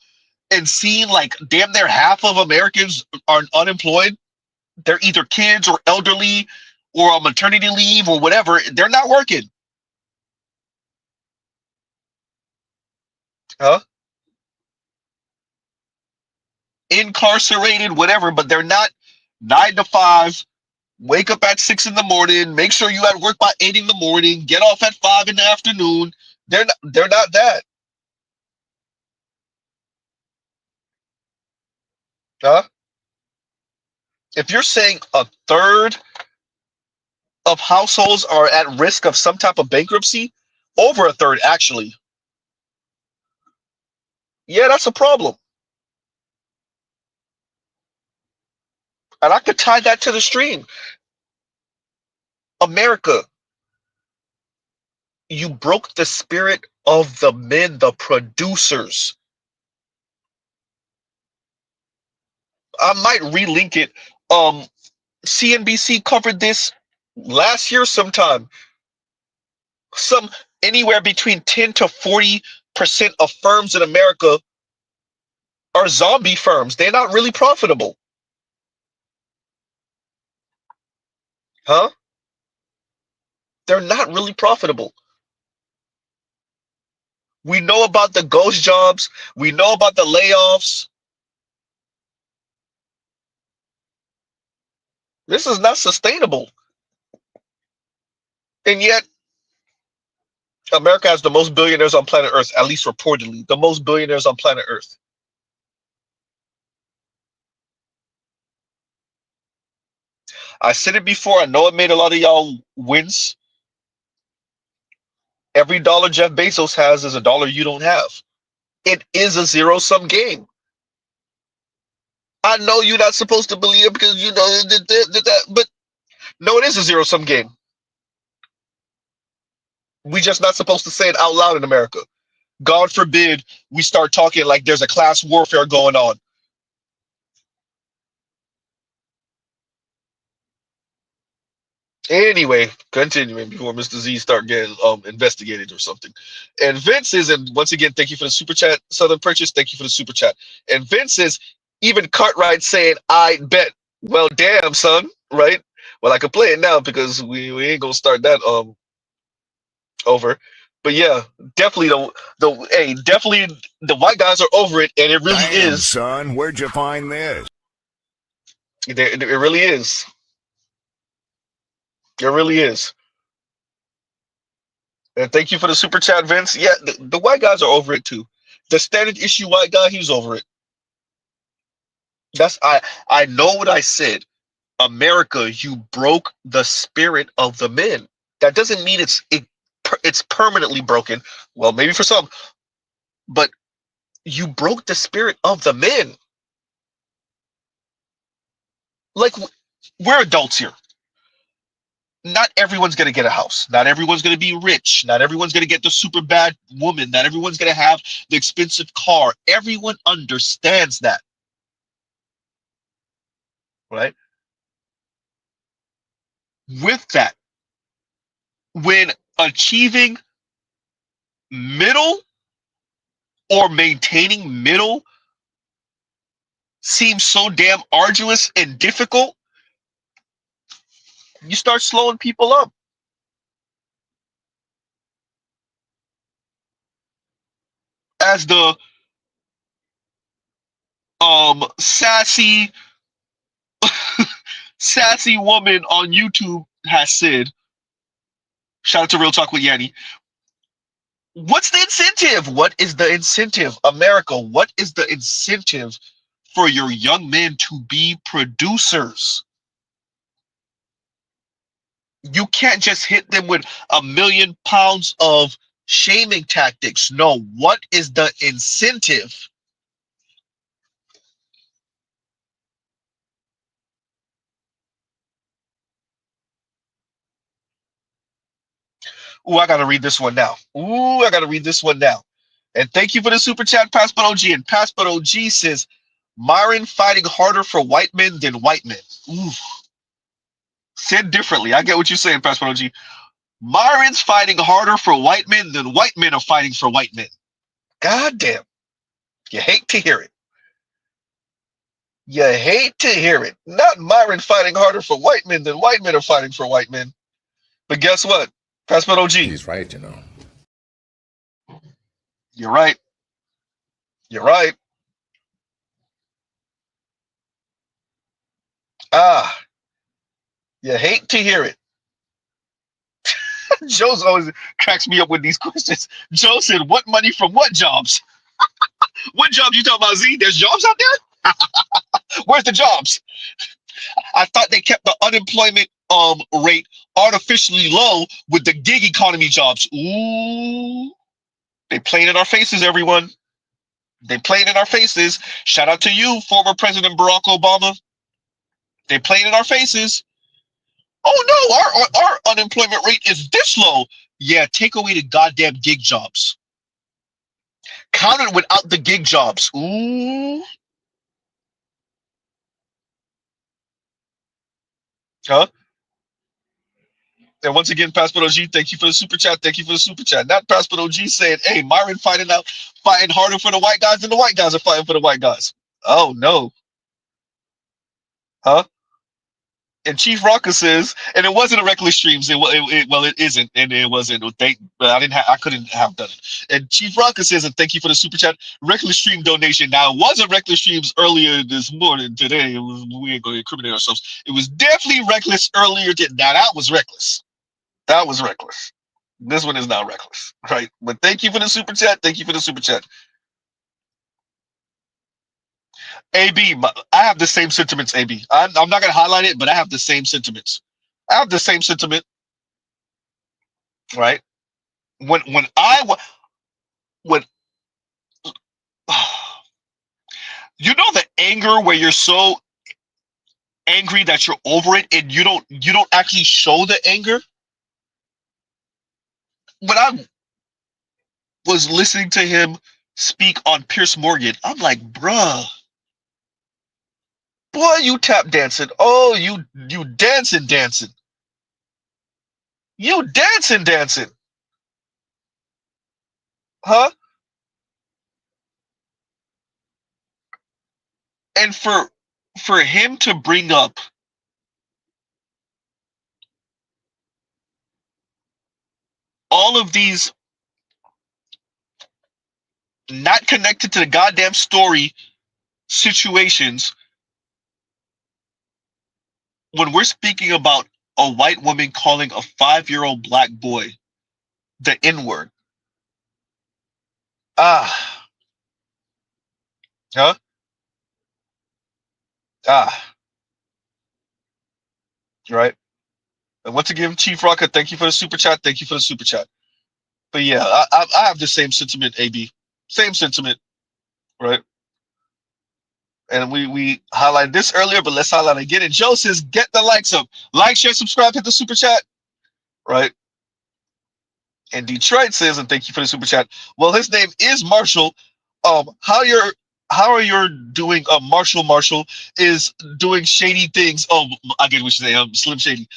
And seeing like damn near half of Americans are unemployed. They're either kids or elderly or on maternity leave or whatever. They're not working. Huh? Incarcerated, whatever, but they're not 9 to 5. Wake up at 6 in the morning. Make sure you at work by 8 in the morning. Get off at 5 in the afternoon. They're not that. Huh? If you're saying a third of households are at risk of some type of bankruptcy, over a third actually, yeah, that's a problem. And I could tie that to the stream. America, you broke the spirit of the men, the producers. I might relink it. CNBC covered this last year sometime. Some anywhere between 10 to 40% of firms in America are zombie firms. They're not really profitable. Huh? They're not really profitable. We know about the ghost jobs. We know about the layoffs. This is not sustainable. And yet, America has the most billionaires on planet Earth, at least reportedly. The most billionaires on planet Earth. I said it before. I know it made a lot of y'all wince. Every dollar Jeff Bezos has is a dollar you don't have. It is a zero-sum game. I know you're not supposed to believe it because you know that, but no, it is a zero-sum game. We just not supposed to say it out loud in America. God forbid we start talking like there's a class warfare going on. Anyway, continuing before Mr. Z start getting investigated or something. And Vince is, and once again, thank you for the super chat, Southern Purchase. Thank you for the super chat. And Vince is even Cartwright saying, "I bet." Well, damn, son, right? Well, I can play it now because we ain't gonna start that over. But yeah, definitely definitely the white guys are over it, and it really Damn, is. son, where'd you find this? It really is. It really is. And thank you for the super chat, Vince. Yeah, the white guys are over it too. The standard issue white guy, he's over it. I know what I said. America, you broke the spirit of the men. That doesn't mean it's permanently broken. Well, maybe for some, but you broke the spirit of the men. Like, we're adults here. Not everyone's going to get a house. Not everyone's going to be rich. Not everyone's going to get the super bad woman. Not everyone's going to have the expensive car. Everyone understands that, right? With that, when achieving middle or maintaining middle seems so damn arduous and difficult, you start slowing people up. As the sassy sassy woman on YouTube has said, shout out to Real Talk with Yanni. What's the incentive? What is the incentive? America, what is the incentive for your young men to be producers? You can't just hit them with 1,000,000 pounds of shaming tactics. No, what is the incentive? Ooh, I gotta read this one now. Ooh, I gotta read this one now. And thank you for the super chat, Passport OG. And Passport OG says, Myron fighting harder for white men than white men. Ooh. Said differently. I get what you're saying, Passport OG. Myron's fighting harder for white men than white men are fighting for white men. God damn. You hate to hear it. You hate to hear it. Not Myron fighting harder for white men than white men are fighting for white men. But guess what? Passport OG. He's right, you know. You're right. You're right. Ah, you hate to hear it. Joe's always cracks me up with these questions. Joe said, what money from what jobs? What jobs you talking about, Z? There's jobs out there? Where's the jobs? I thought they kept the unemployment rate artificially low with the gig economy jobs. Ooh. They playing in our faces, everyone. They playing in our faces. Shout out to you, former President Barack Obama. They playing in our faces. Oh no, our unemployment rate is this low. Yeah, take away the goddamn gig jobs. Count it without the gig jobs. Ooh. Huh? And once again, Passport OG, thank you for the super chat. Thank you for the super chat. Not Passport OG saying, hey, Myron fighting harder for the white guys than the white guys are fighting for the white guys. Oh, no. Huh? And Chief Rocker says, and it wasn't a reckless streams. Well, it isn't, and it wasn't. I couldn't have done it. And Chief Rocker says, and thank you for the super chat. Reckless stream donation. Now, it wasn't reckless streams earlier this morning. Today, we ain't going to incriminate ourselves. It was definitely reckless earlier. Now that was reckless. That was reckless. This one is not reckless, right? But thank you for the super chat. Thank you for the super chat. AB, I have the same sentiments, AB. I'm not going to highlight it, but I have the same sentiments. I have the same sentiment, right? When you know the anger where you're so angry that you're over it and you don't actually show the anger. When I was listening to him speak on Pierce Morgan, I'm like, bruh, boy, you tap dancing. Oh, you dancing. You dancing. Huh? And for him to bring up all of these not connected to the goddamn story situations when we're speaking about a white woman calling a 5-year-old black boy the N-word. Ah. Huh? Ah. Right. And once again, Chief Rocker, thank you for the super chat. Thank you for the super chat. But yeah, I have the same sentiment, AB. Same sentiment, right? And we highlighted this earlier, but let's highlight it again. And Joe says, get the likes up. Like, share, subscribe, hit the super chat. Right? And Detroit says, and thank you for the super chat. Well, his name is Marshall. How are you doing? Marshall is doing shady things. I get what you say. Slim Shady.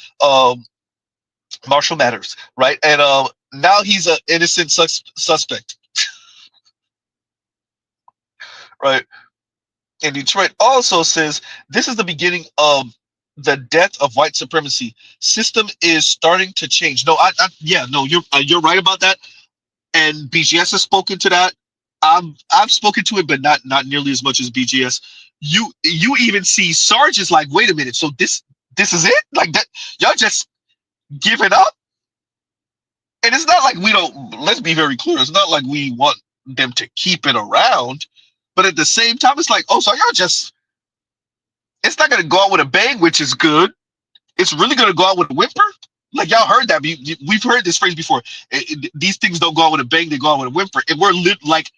Marshall Matters, right? And now he's an innocent suspect, right? And Detroit also says this is the beginning of the death of white supremacy. System is starting to change. No, you're right about that. And BGS has spoken to that. I've spoken to it, but not nearly as much as BGS. You even see Sarge is like, wait a minute, so this is it? Like that? Y'all just giving up? And it's not like we don't. Let's be very clear. It's not like we want them to keep it around, but at the same time, it's like, oh, so y'all just. It's not going to go out with a bang, which is good. It's really going to go out with a whimper. Like y'all heard that. We've heard this phrase before. These things don't go out with a bang; they go out with a whimper. And we're like,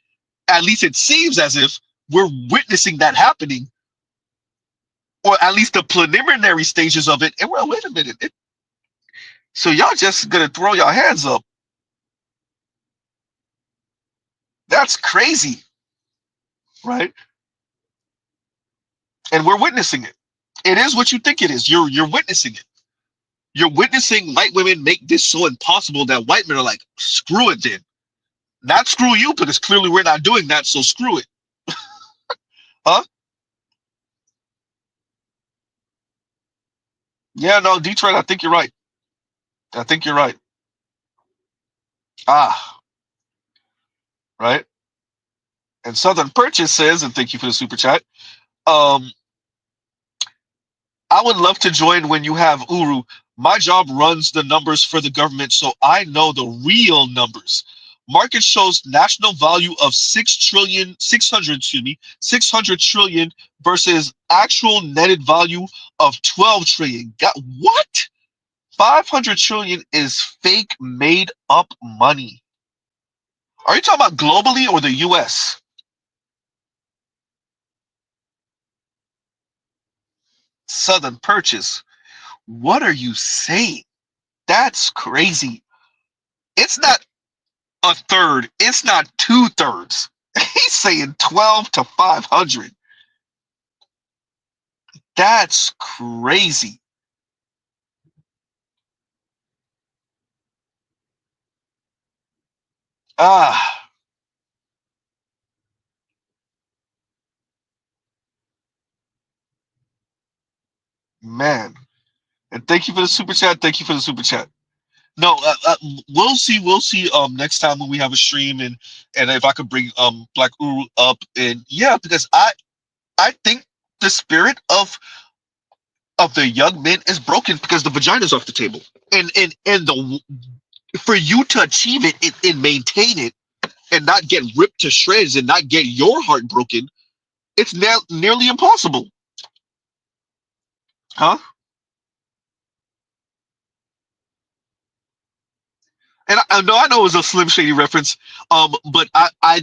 at least it seems as if we're witnessing that happening, or at least the preliminary stages of it. And we're wait a minute. So y'all just gonna throw your hands up? That's crazy, right? And we're witnessing it. It is what you think it is. You're witnessing it. You're witnessing white women make this so impossible that white men are like, screw it then. Not screw you, because clearly we're not doing that, so screw it. Huh? Yeah, no, Detroit, I think you're right. I think you're right. Ah, right. And Southern Purchase says, and thank you for the super chat. I would love to join when you have Uru. My job runs the numbers for the government, so I know the real numbers. Market shows national value of 600 trillion versus actual netted value of 12 trillion. Got what? 500 trillion is fake made up money. Are you talking about globally or the US? Southern Purchase. What are you saying? That's crazy. It's not a third. It's not 2/3. He's saying 12 to 500. That's crazy. Ah, man. And thank you for the super chat. Thank you for the super chat. No, we'll see. We'll see. Next time when we have a stream, and if I could bring Black Uru up, and yeah, because I think the spirit of the young men is broken because the vagina's off the table, and the for you to achieve it and maintain it and not get ripped to shreds and not get your heart broken, it's nearly impossible, huh? And I know it was a Slim Shady reference, but I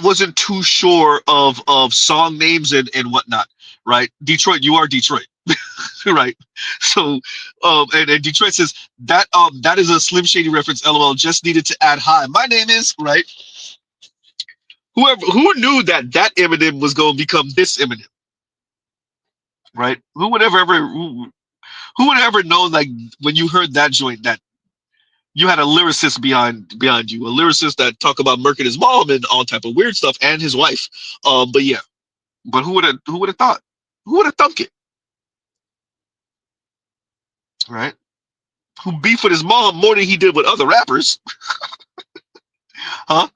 wasn't too sure of song names and whatnot, right? Detroit, you are Detroit, right? So, and Detroit says that is a Slim Shady reference. LOL. Just needed to add hi. My name is right. Who knew that Eminem was going to become this Eminem, right? Who would ever know, like, when you heard that joint, that you had a lyricist behind you, a lyricist that talk about murking his mom and all type of weird stuff and his wife. But yeah, but who would have thought? Who would have thunk it, right? Who beefed with his mom more than he did with other rappers, huh?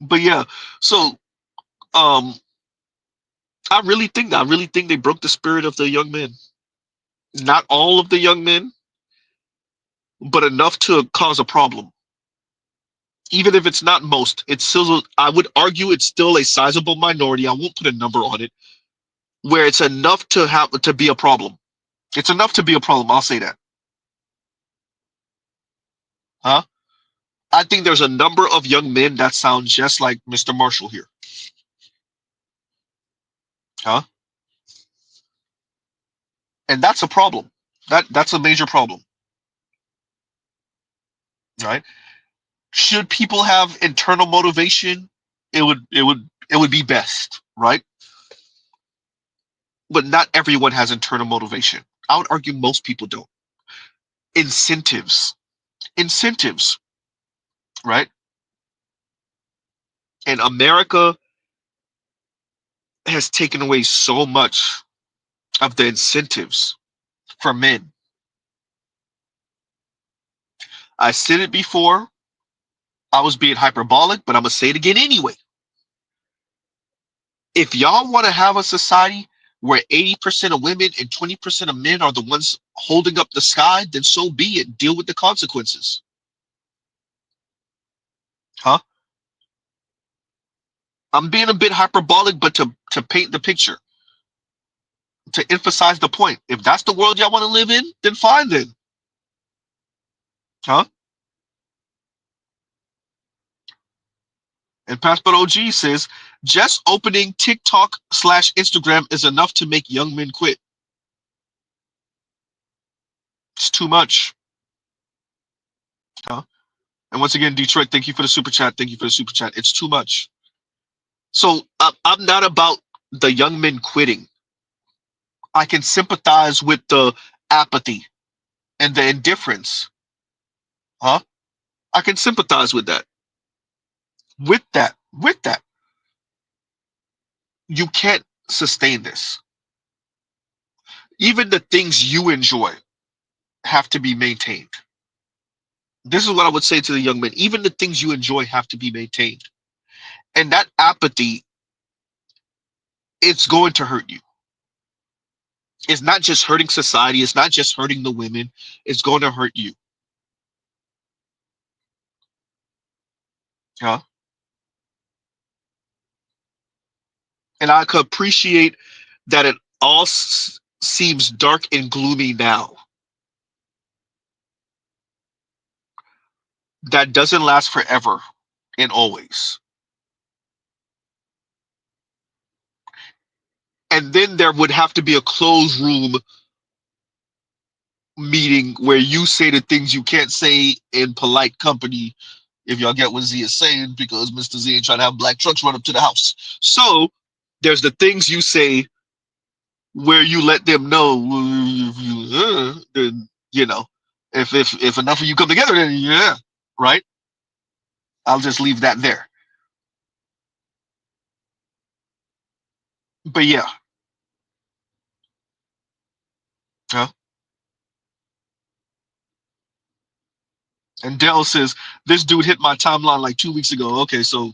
But yeah, so um, I really think they broke the spirit of the young men. Not all of the young men, but enough to cause a problem. Even if it's not most, it's still, I would argue it's still a sizable minority. I won't put a number on it, where it's enough to be a problem. It's enough to be a problem. I'll say that, huh? I think there's a number of young men that sound just like Mr. Marshall here, huh? And that's a problem. That's a major problem, right? Should people have internal motivation? It would be best, right? But not everyone has internal motivation. I would argue most people don't. Incentives, right? And America has taken away so much of the incentives for men. I said it before. I was being hyperbolic, but I'm gonna say it again anyway. If y'all want to have a society where 80% of women and 20% of men are the ones holding up the sky, then so be it. Deal with the consequences, huh? I'm being a bit hyperbolic, but to paint the picture, to emphasize the point. If that's the world y'all want to live in, then fine, then, huh? And Passport OG says just opening TikTok/Instagram is enough to make young men quit. It's too much, huh? And once again, Detroit, thank you for the super chat. Thank you for the super chat. It's too much. So I'm not about the young men quitting. I can sympathize with the apathy and the indifference, huh? I can sympathize with that. With that, you can't sustain this. Even the things you enjoy have to be maintained. This is what I would say to the young men. Even the things you enjoy have to be maintained. And that apathy, it's going to hurt you. It's not just hurting society. It's not just hurting the women. It's going to hurt you. Huh? And I could appreciate that it all seems dark and gloomy now. That doesn't last forever and always. And then there would have to be a closed room meeting where you say the things you can't say in polite company, if y'all get what Z is saying, because Mr. Z ain't trying to have black trucks run up to the house. So there's the things you say where you let them know, then, If enough of you come together, then yeah, right. I'll just leave that there. But yeah, huh? And Dell says this dude hit my timeline like 2 weeks ago. Okay, so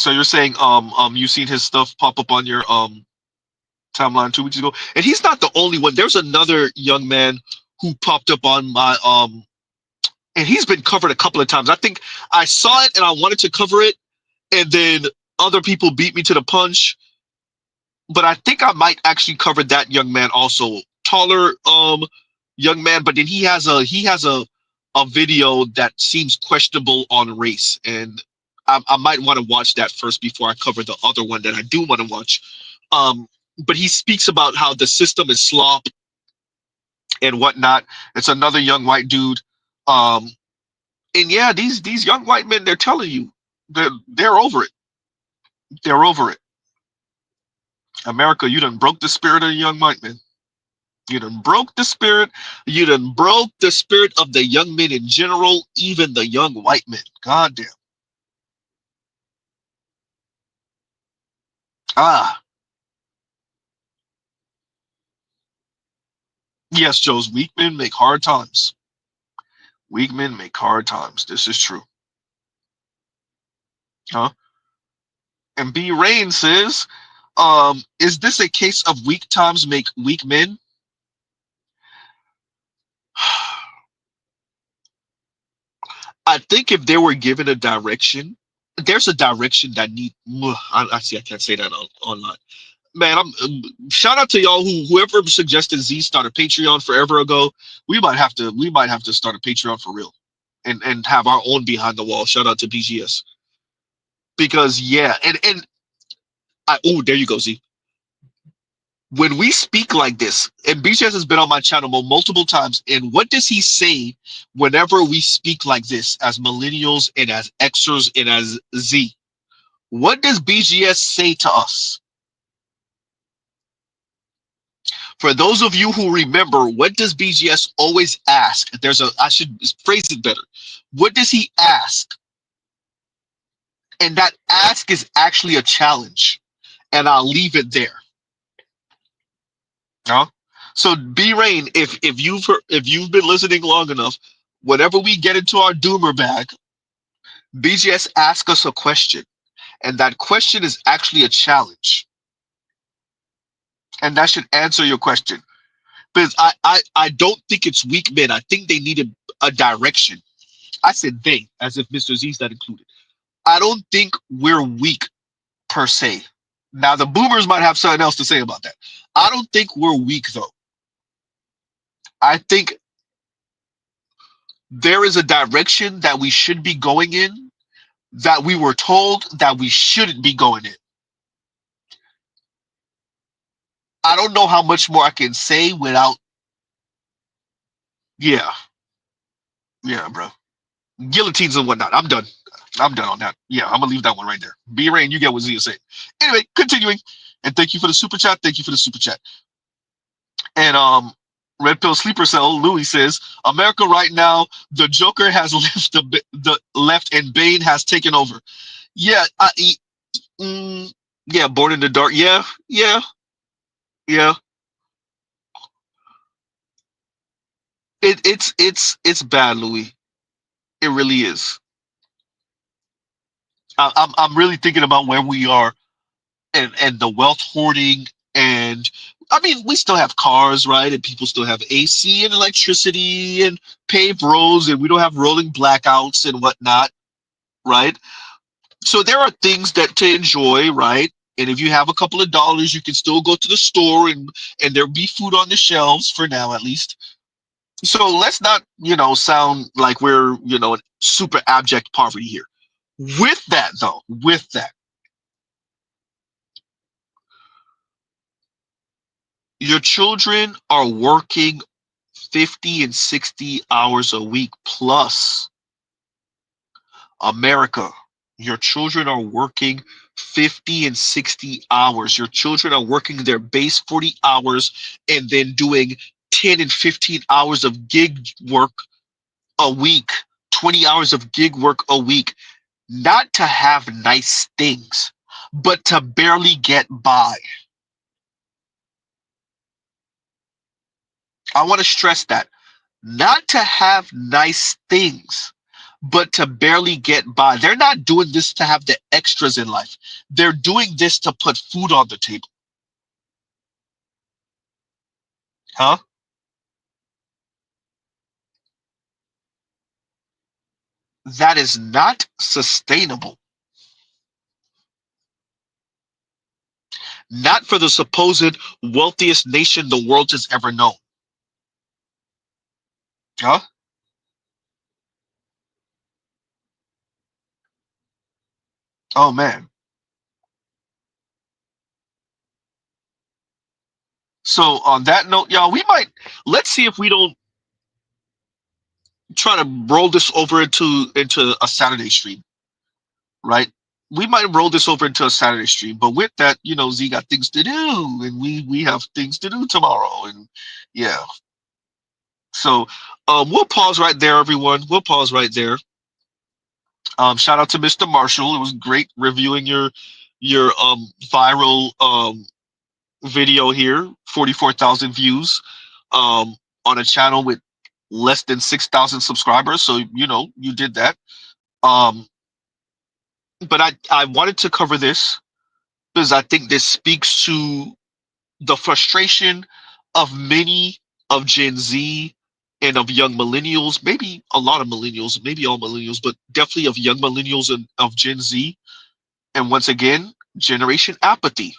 you're saying you seen his stuff pop up on your timeline 2 weeks ago, and he's not the only one. There's another young man who popped up on my and he's been covered a couple of times. I think I saw it and I wanted to cover it, and then other people beat me to the punch. But I think I might actually cover that young man also. Taller young man, but then he has a video that seems questionable on race, and I might want to watch that first before I cover the other one that I do want to watch. But he speaks about how the system is slop and whatnot. It's another young white dude. And yeah, these young white men, they're telling you they're over it. They're over it. America, you done broke the spirit of the young white men. You done broke the spirit. You done broke the spirit of the young men in general, even the young white men. God damn. Ah, yes, Joe's weak men make hard times. Weak men make hard times. This is true. Huh? And B Rain says, is this a case of weak times make weak men? I think if they were given a direction, there's a direction that need. I see. I can't say that online. Man, shout out to y'all whoever suggested Z start a Patreon forever ago. We might have to start a Patreon for real, and have our own behind the wall. Shout out to BGS because yeah, and there you go, Z. When we speak like this, and BGS has been on my channel multiple times, and what does he say whenever we speak like this as millennials and as Xers and as Z? What does BGS say to us? For those of you who remember, what does BGS always ask? I should phrase it better. What does he ask? And that ask is actually a challenge. And I'll leave it there. Huh? So B Rain, if you've been listening long enough, whenever we get into our doomer bag, BGS asks us a question. And that question is actually a challenge. And that should answer your question. Because I don't think it's weak men. I think they needed a direction. I said they, as if Mr. Z's not included. I don't think we're weak per se. Now the boomers might have something else to say about that. I don't think we're weak though. I think there is a direction that we should be going in that we were told that we shouldn't be going in. I don't know how much more I can say without. Yeah, yeah, bro. Guillotines and whatnot. I'm done. I'm done on that. Yeah, I'm gonna leave that one right there. B Rain, you get what Z is saying. Anyway, continuing. And thank you for the super chat. Thank you for the super chat. And Red Pill Sleeper Cell Louis says, America right now, the Joker has left the left and Bane has taken over. Yeah, yeah, Born in the Dark. Yeah, yeah, yeah. It's bad, Louis. It really is. I'm really thinking about where we are and the wealth hoarding, and I mean we still have cars, right? And people still have AC and electricity and paved roads, and we don't have rolling blackouts and whatnot, right? So there are things that to enjoy, right? And if you have a couple of dollars, you can still go to the store and there'll be food on the shelves for now at least. So let's not, sound like we're, in super abject poverty here. With that though, with that, your children are working 50 and 60 hours a week plus. America, your children are working 50 and 60 hours. Your children are working their base 40 hours and then doing 10 and 15 hours of gig work a week, 20 hours of gig work a week, not to have nice things, but to barely get by. I want to stress that. Not to have nice things, but to barely get by. They're not doing this to have the extras in life. They're doing this to put food on the table. Huh? That is not sustainable. Not for the supposed wealthiest nation the world has ever known. Huh? Oh man. So on that note, y'all, let's see if we don't try to roll this over into a Saturday stream, right? We might roll this over into a Saturday stream, but with that, Z got things to do, and we have things to do tomorrow, and yeah. So we'll pause right there, everyone. We'll pause right there. Shout out to Mr. Marshall. It was great reviewing your viral video here. 44,000 views on a channel with less than 6,000 subscribers. So you did that. But I wanted to cover this because I think this speaks to the frustration of many of Gen Z and of young millennials, maybe a lot of millennials, maybe all millennials, but definitely of young millennials and of Gen Z. And once again, generation apathy.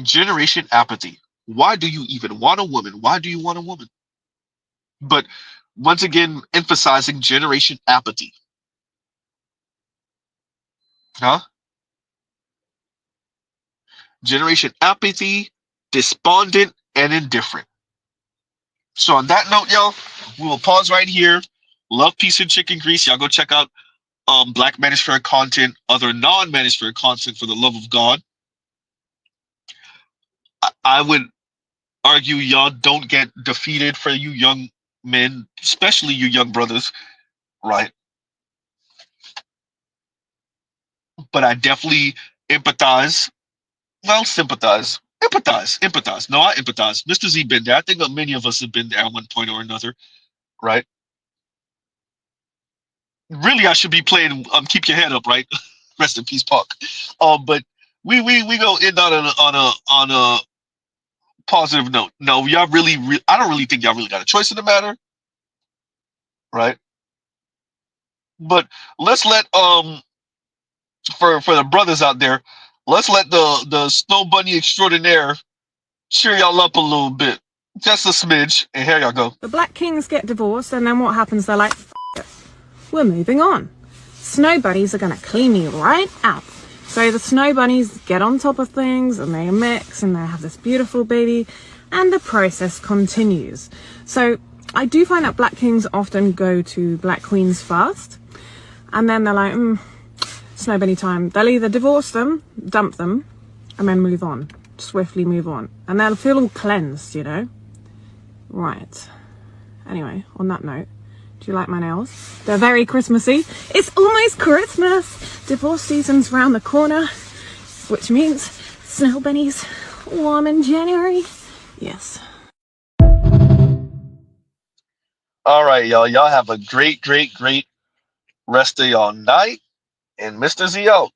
Generation apathy. Why do you even want a woman? Why do you want a woman? But once again, emphasizing generation apathy. Huh? Generation apathy, despondent, and indifferent. So on that note, y'all, we will pause right here. Love, peace, and chicken grease. Y'all go check out Black Manosphere content, other non-Manosphere content, for the love of God. I would argue y'all don't get defeated, for you young men, especially you young brothers, right? But I definitely empathize. Well, sympathize. Empathize. No, I empathize. Mr. Z been there. I think many of us have been there at one point or another, right? Really, I should be playing Keep Your Head Up, right? Rest in peace, Park. But we go in on a positive note. No, y'all really, I don't really think y'all really got a choice in the matter, right? But let's let for the brothers out there, let's let the Snow Bunny extraordinaire cheer y'all up a little bit, just a smidge, and here y'all go. The Black Kings get divorced, and then what happens? They're like, F it, we're moving on. Snow bunnies are gonna clean me right out. So the snow bunnies get on top of things, and they mix, and they have this beautiful baby, and the process continues. So I do find that Black Kings often go to Black Queens first, and then they're like, Snow bunny time. They'll either divorce them, dump them, and then move on. Swiftly move on. And they'll feel all cleansed, Right. Anyway, on that note, do you like my nails? They're very Christmassy. It's almost Christmas. Divorce season's round the corner, which means snow bunnies warm in January. Yes. All right, y'all. Y'all have a great rest of y'all night. And Mr. Z out.